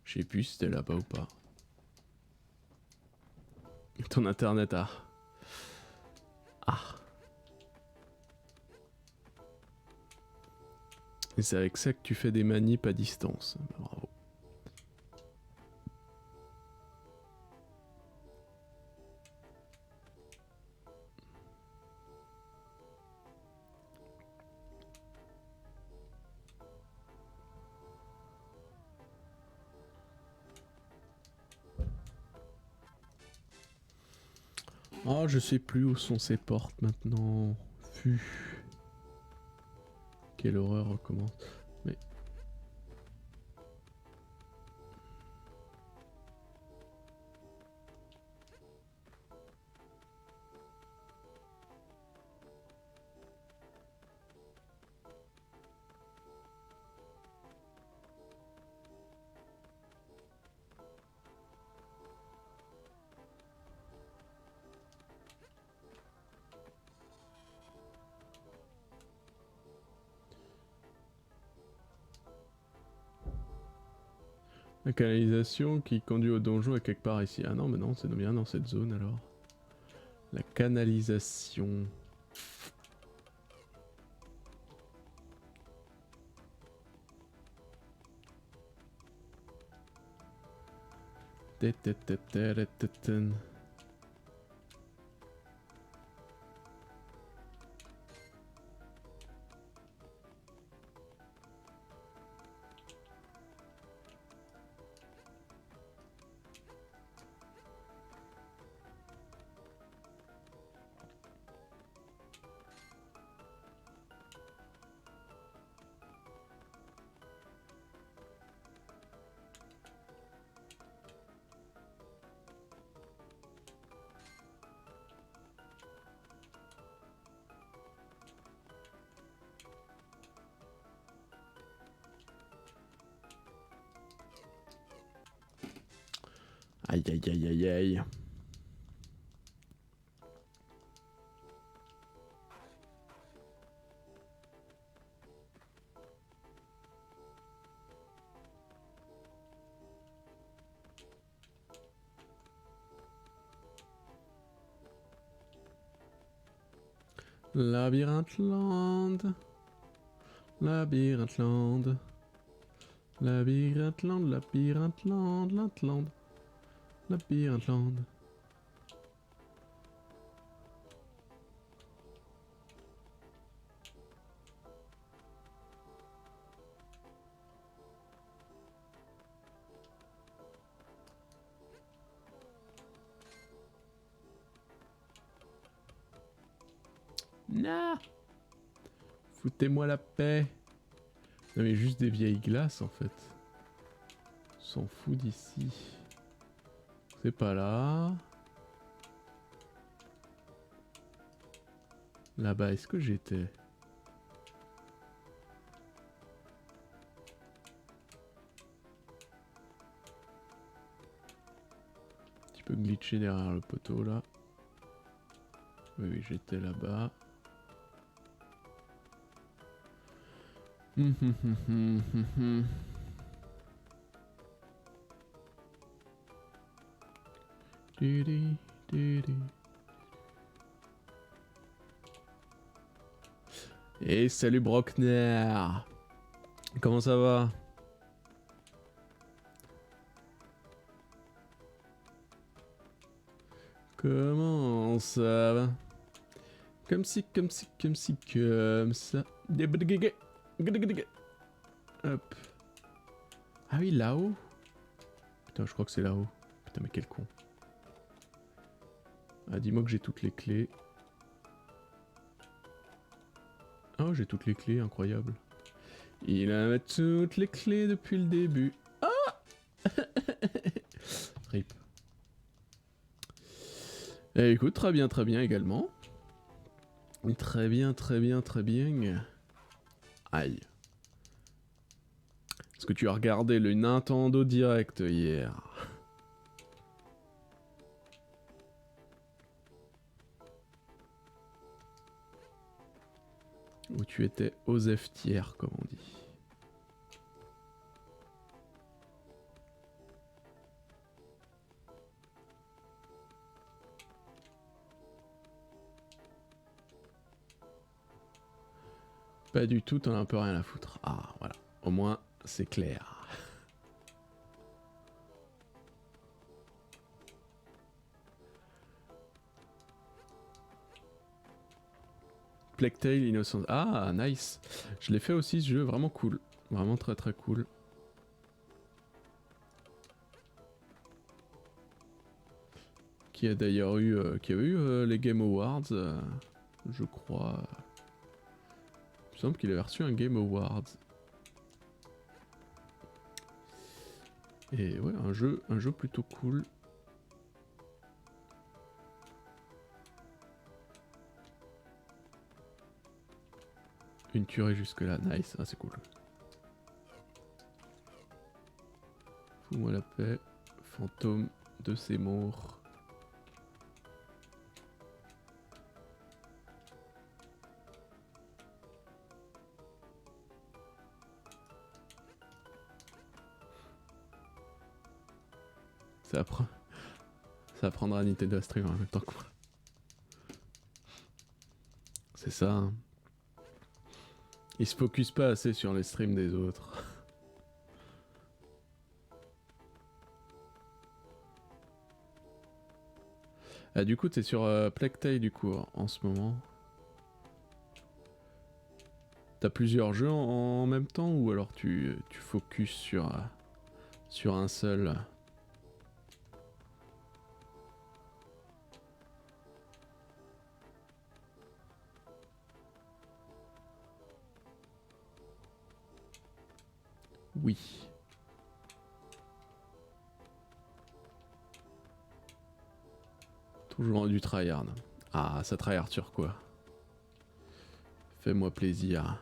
A: Je sais plus si c'était là-bas ou pas. Ton internet a... Ah. Et c'est avec ça que tu fais des manips à distance. Bah, bravo. Oh, je sais plus où sont ces portes maintenant. Fu. Quelle horreur recommence. Mais... La canalisation qui conduit au donjon est quelque part ici. Ah non, mais non, c'est bien dans cette zone alors. La canalisation. Aïe aïe aïe aïe aïe. Labyrinthland. Labyrinthland. Labyrinthland, Labyrinthland, Labyrinthland. Labyrinthland. Non. Foutez-moi la paix. Non mais juste des vieilles glaces en fait. On s'en fout d'ici. C'est pas là. Là-bas, est-ce que j'étais? glitché derrière le poteau là. Oui, oui, j'étais là-bas. Et salut Brockner. Comment ça va? Comment ça va? Comme si, comme si, comme si, comme ça. Hop. Ah oui, là-haut. Putain, je crois que c'est là-haut. Putain, mais quel con. Ah, dis-moi que j'ai toutes les clés. Oh, j'ai toutes les clés, incroyable. Il a toutes les clés depuis le début. Ah. Rip. Eh, écoute, très bien également. Très bien, très bien, très bien. Aïe. Est-ce que tu as regardé le Nintendo Direct hier? Où tu étais aux F-tiers, comme on dit. Pas du tout, t'en as un peu rien à foutre. Ah, voilà. Au moins, c'est clair. Plague Tale Innocence. Ah, nice. Je l'ai fait aussi, ce jeu, vraiment cool. Vraiment très très cool. Qui a d'ailleurs eu, les Game Awards, je crois. Il me semble qu'il avait reçu un Game Awards. Et ouais, un jeu plutôt cool. Une tuerie jusque là, nice, ah, c'est cool. Fous-moi la paix, fantôme de ses morts. Ça apprendra à Nintendo à stream en même temps que moi. C'est ça, hein. Ils se focus pas assez sur les streams des autres. Ah, du coup, t'es sur Plague Tale du coup en ce moment. T'as plusieurs jeux en même temps ou alors tu focus sur un seul? Oui. Toujours du tryhard. Ah, ça tryhard sur quoi? Fais-moi plaisir.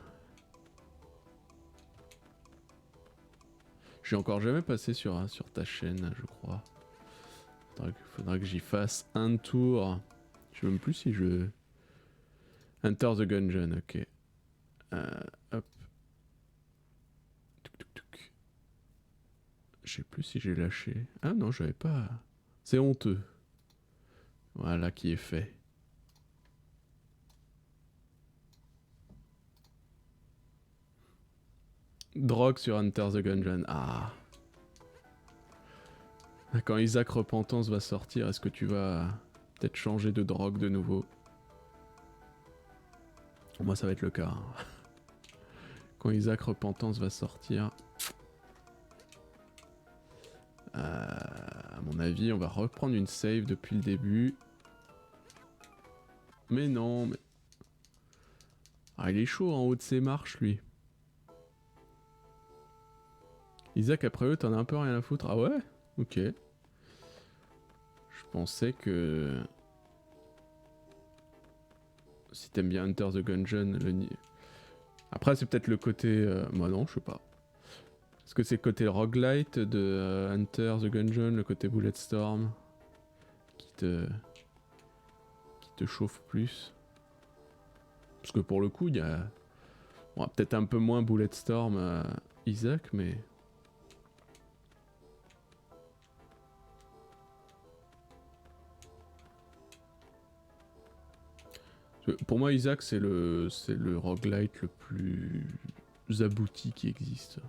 A: Je suis encore jamais passé sur ta chaîne, je crois. Faudra que j'y fasse un tour. Je sais même plus si je... Enter the Gungeon, ok. Hop. Je sais plus si j'ai lâché. Ah non, j'avais pas... C'est honteux. Voilà qui est fait. Drogue sur Enter the Gungeon. Ah. Quand Isaac Repentance va sortir, est-ce que tu vas peut-être changer de drogue de nouveau? Moi, ça va être le cas. Quand Isaac Repentance va sortir, à mon avis, on va reprendre une save depuis le début. Mais non, mais... Ah, il est chaud en haut de ses marches, lui. Isaac, après eux, t'en as un peu rien à foutre. Ah ouais? Ok. Je pensais que... Si t'aimes bien Enter the Gungeon, après, c'est peut-être le côté... Moi non, je sais pas. Est-ce que c'est le côté roguelite de Enter the Gungeon, le côté Bulletstorm? te chauffe plus. Parce que pour le coup, il y a bon, peut-être un peu moins Bulletstorm à Isaac, mais... Pour moi, Isaac, c'est le roguelite le plus abouti qui existe.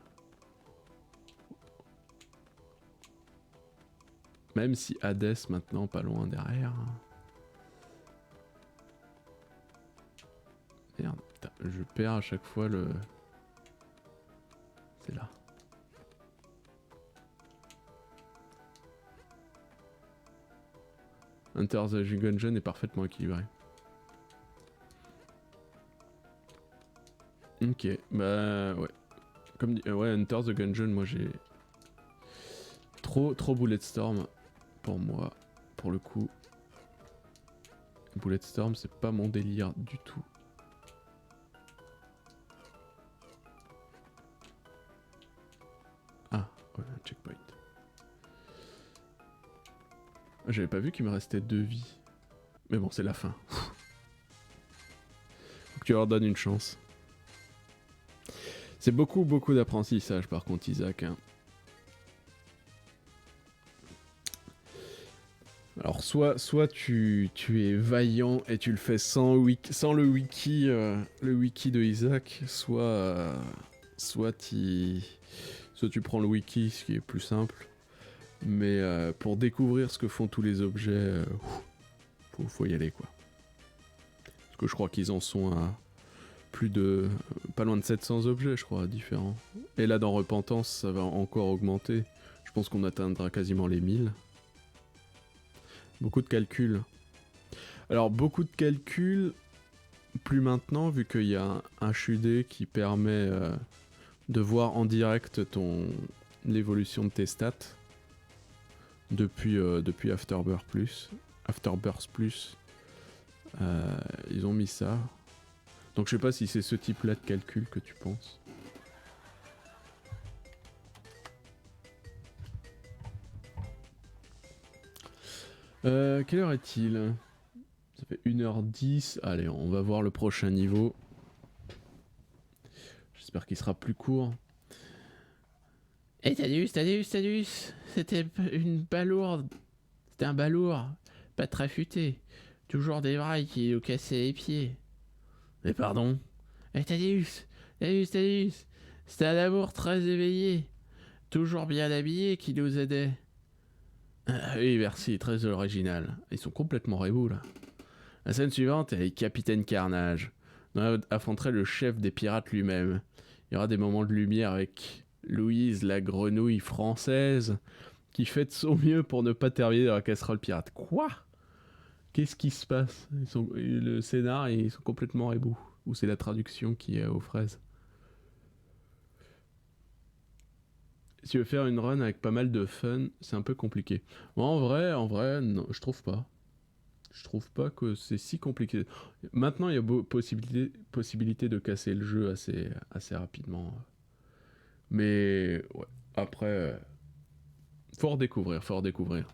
A: Même si Hades, maintenant, pas loin derrière. Merde, putain, je perds à chaque fois le... C'est là. Enter the Gungeon est parfaitement équilibré. Ok, bah ouais. Comme dit, ouais, Enter the Gungeon, moi j'ai... Trop Bulletstorm pour moi, pour le coup. Bulletstorm, c'est pas mon délire du tout. Ah, ouais, un checkpoint. J'avais pas vu qu'il me restait 2 vies. Mais bon, c'est la fin. Faut que tu leur donnes une chance. C'est beaucoup d'apprentissage par contre, Isaac. Hein. Alors soit tu es vaillant et tu le fais sans le wiki de Isaac, soit tu prends le wiki, ce qui est plus simple. Mais pour découvrir ce que font tous les objets, faut y aller quoi. Parce que je crois qu'ils en sont à pas loin de 700 objets, je crois, différents. Et là dans Repentance, ça va encore augmenter. Je pense qu'on atteindra quasiment les 1000. Beaucoup de calculs. Alors beaucoup de calculs, plus maintenant, vu qu'il y a un HUD qui permet de voir en direct l'évolution de tes stats depuis Afterbirth Plus. Ils ont mis ça. Donc je sais pas si c'est ce type-là de calcul que tu penses. Quelle heure est-il? Ça fait 1h10. Allez, on va voir le prochain niveau. J'espère qu'il sera plus court. Eh Tadus, c'était une balourde. C'était un balourd. Pas très futé. Toujours des brailles qui nous cassaient les pieds. Mais pardon. Eh Tadus. C'était un amour très éveillé. Toujours bien habillé qui nous aidait. Ah oui, merci, très original. Ils sont complètement rébous là. La scène suivante est Capitaine Carnage. On affronterait le chef des pirates lui-même. Il y aura des moments de lumière avec Louise, la grenouille française, qui fait de son mieux pour ne pas terminer dans la casserole pirate. Quoi? Qu'est-ce qui se passe? Le scénar, ils sont complètement rébous. Ou c'est la traduction qui est aux fraises? Si tu veux faire une run avec pas mal de fun, c'est un peu compliqué. Bon, en vrai, non, je trouve pas. Je trouve pas que c'est si compliqué. Maintenant, il y a possibilité de casser le jeu assez rapidement. Mais ouais, après, faut redécouvrir.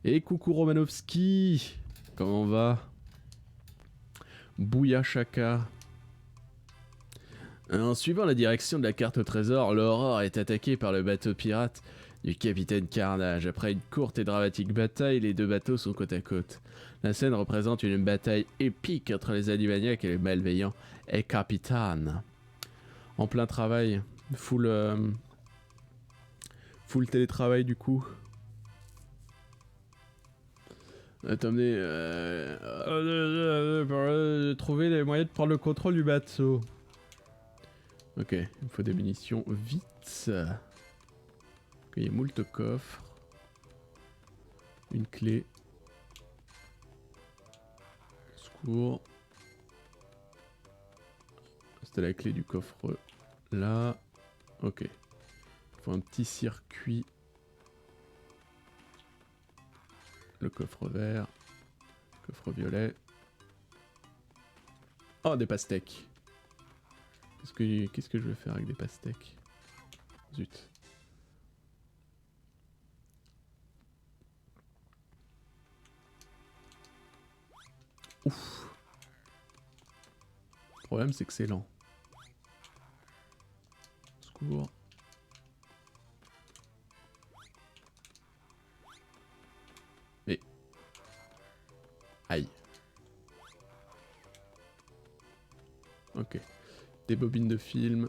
A: Et coucou Romanovski, comment on va? Bouya Chaka. En suivant la direction de la carte au trésor, l'Aurore est attaquée par le bateau pirate du capitaine Carnage. Après une courte et dramatique bataille, les deux bateaux sont côte à côte. La scène représente une bataille épique entre les animaniacs et les malveillants El Capitan. En plein travail, full télétravail du coup. Attendez, trouver les moyens de prendre le contrôle du bateau. Ok, il me faut des munitions vite. Ok, il y a moult coffres. Une clé. Secours. C'était la clé du coffre là. Ok. Il faut un petit circuit. Le coffre vert. Coffre violet. Oh, des pastèques. Qu'est-ce que je vais faire avec des pastèques? Zut. Ouf. Le problème, c'est que c'est lent. Secours. Mais... Aïe. Ok. Des bobines de film.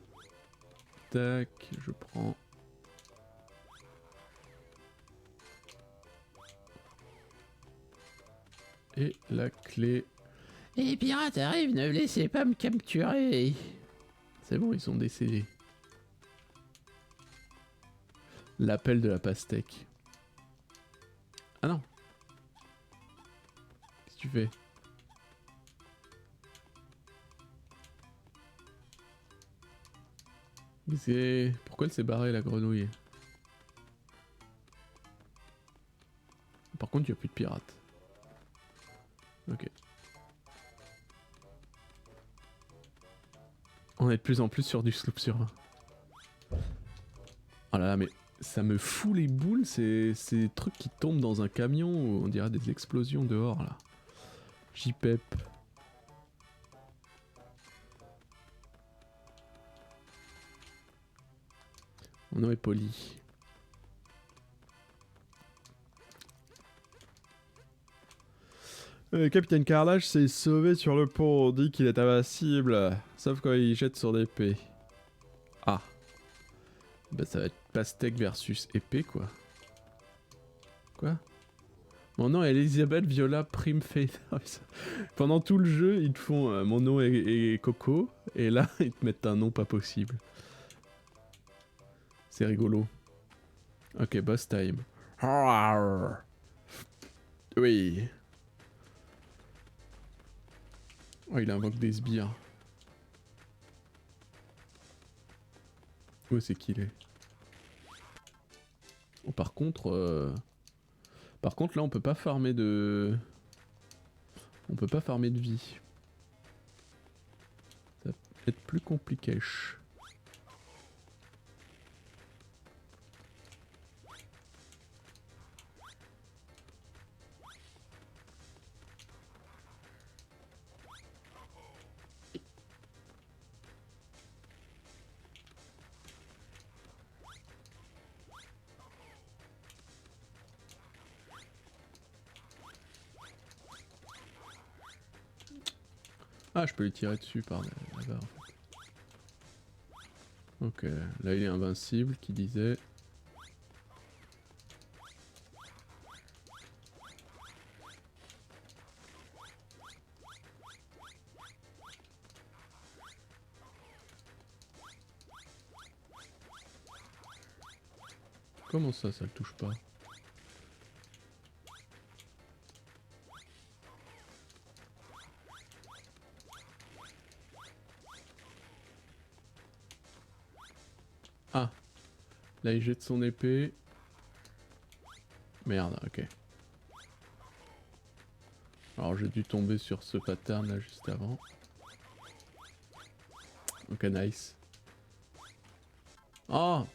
A: Tac, je prends... Et la clé... Les pirates arrivent, ne laissez pas me capturer. C'est bon, ils sont décédés. L'appel de la pastèque. Ah non. Qu'est-ce que tu fais? Pourquoi elle s'est barrée, la grenouille? Par contre, il n'y a plus de pirates. Ok. On est de plus en plus sur du sloop sur 1. Oh là là, mais ça me fout les boules, ces trucs qui tombent dans un camion, on dirait des explosions dehors là. J-Pep. Mon nom est poli. Capitaine Carnage s'est sauvé sur le pont, on dit qu'il est invincible, sauf quand il jette son épée. Ah. Bah ça va être pastèque versus épée quoi. Quoi? Mon nom est Elisabeth Viola Primfade. Pendant tout le jeu, ils te font mon nom est Coco, et là ils te mettent un nom pas possible. C'est rigolo. Ok, boss time. Oui. Oh, il invoque des sbires. Où c'est qu'il est? Oh, par contre, là, on peut pas farmer de... On peut pas farmer de vie. Ça va être plus compliqué. Ah, je peux lui tirer dessus par là-bas, en fait. Ok, là il est invincible, qui disait... Comment ça, ça le touche pas? Ah, là il jette son épée. Merde, ok. Alors j'ai dû tomber sur ce pattern là juste avant. Ok, nice. Oh!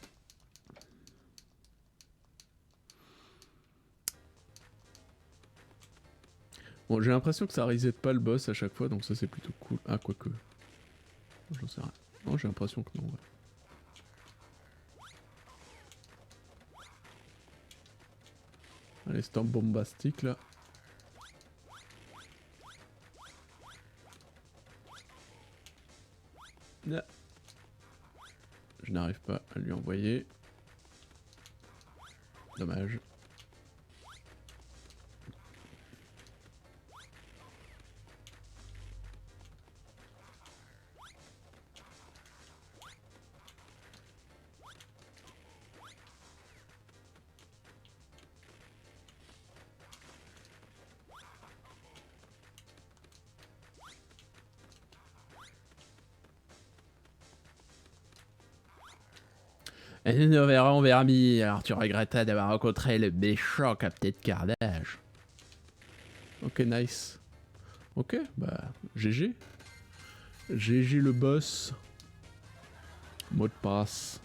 A: Bon, j'ai l'impression que ça reset pas le boss à chaque fois, donc ça c'est plutôt cool. Ah, quoique. J'en sais rien. Non, j'ai l'impression que non, ouais. Allez, stamp bombastique là. Là. Je n'arrive pas à lui envoyer. Dommage. Et nous verrons Vermi, alors tu regrettas d'avoir rencontré le méchant Captain Carnage. Ok, nice. Ok, bah, GG. GG le boss. Mot de passe.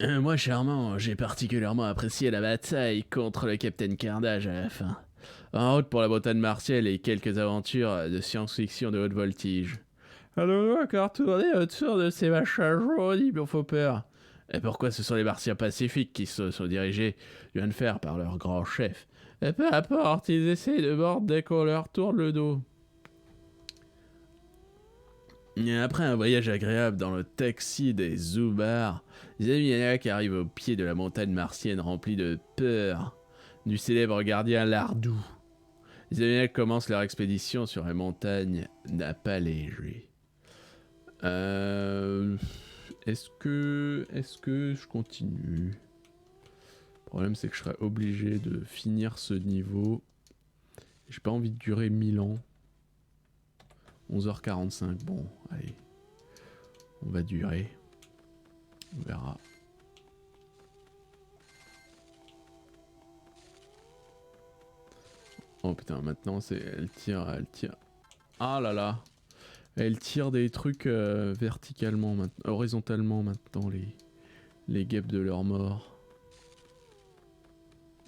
A: Moi, Charmant, j'ai particulièrement apprécié la bataille contre le Capitaine Carnage à la fin. En route pour la Bretagne martienne et quelques aventures de science-fiction de haute voltige. Allons-nous encore tourner autour de ces machins jaunes, ils me font peur. Et pourquoi ce sont les Martiens pacifiques qui se sont dirigés du fer par leur grand chef? Et peu importe, ils essaient de mordre dès qu'on leur tourne le dos. Et après un voyage agréable dans le taxi des Zubars, les Améliacs arrivent au pied de la montagne martienne remplie de peur du célèbre gardien Lardou. Les Améliacs commencent leur expédition sur les montagnes d'Appalégé. Est-ce que je continue? Le problème c'est que je serais obligé de finir ce niveau. J'ai pas envie de durer 1000 ans. 11h45, bon, allez. On va durer. On verra. Oh putain, maintenant c'est... Elle tire... Ah là là. Elle tire des trucs verticalement, horizontalement maintenant, les guêpes de leur mort.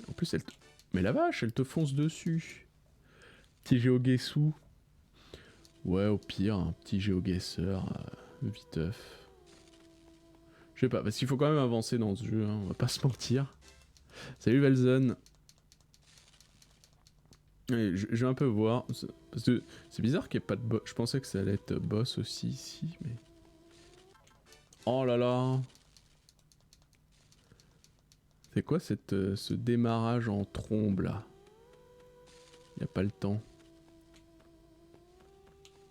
A: En plus, elle te... Mais la vache, elle te fonce dessus. Petit GeoGuessr. Ouais, au pire, un petit GeoGuessr viteuf. Je sais pas, parce qu'il faut quand même avancer dans ce jeu, hein, on va pas se mentir. Salut Velzen. Allez, je vais un peu voir. Parce que c'est bizarre qu'il n'y ait pas de boss. Je pensais que ça allait être boss aussi ici, mais... Oh là là. C'est quoi ce démarrage en trombe là? Il n'y a pas le temps.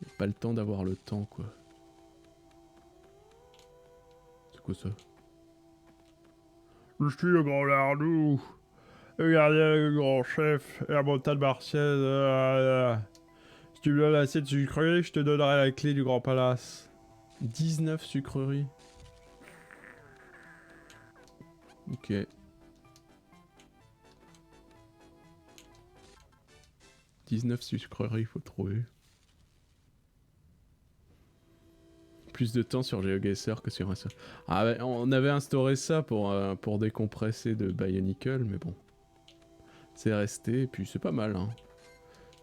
A: Il n'y a pas le temps d'avoir le temps quoi. C'est quoi ça? Je suis le grand Lardou. Le gardien, le grand chef, et la montagne martienne. Si tu me donnes assez de sucreries, je te donnerai la clé du grand palace. 19 sucreries. Ok. « 19 sucreries, faut trouver. Plus de temps sur GeoGuessr que sur un seul. Ah ouais, on avait instauré ça pour décompresser de Bionicle, mais bon. C'est resté, et puis c'est pas mal, hein.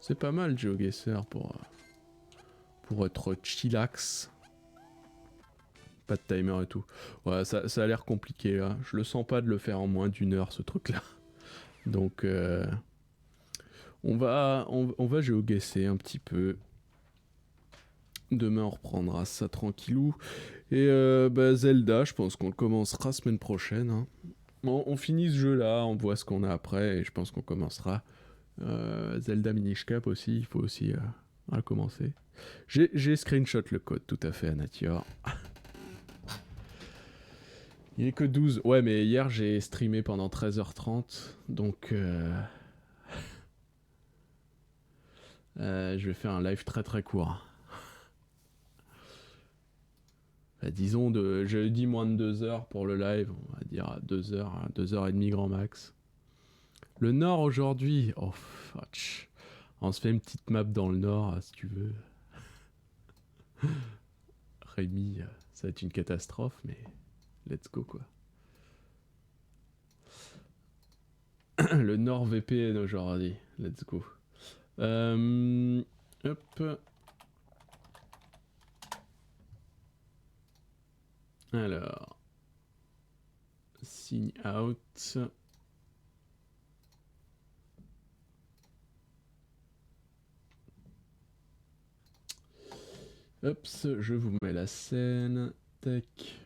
A: C'est pas mal GeoGuessr pour être chillax. Pas de timer et tout. Ouais, ça a l'air compliqué là. Je le sens pas de le faire en moins d'une heure ce truc là. Donc on va géoguesser un petit peu. Demain on reprendra ça tranquillou. Et bah, Zelda, je pense qu'on le commencera semaine prochaine. Hein. On finit ce jeu là, on voit ce qu'on a après et je pense qu'on commencera Zelda Minish Cap aussi. Il faut aussi le commencer. J'ai screenshot le code tout à fait à Nature. Il est que 12. Ouais, mais hier j'ai streamé pendant 13h30. Donc je vais faire un live très très court. Enfin, disons, je dis moins de 2 heures pour le live. On va dire 2 heures, 2h30 grand max. Le nord aujourd'hui. Oh, fudge. On se fait une petite map dans le nord si tu veux. Rémi, ça va être une catastrophe, mais let's go quoi. Le Nord VPN aujourd'hui. Let's go. Hop. Alors. Sign out. Hop, je vous mets la scène. Tac.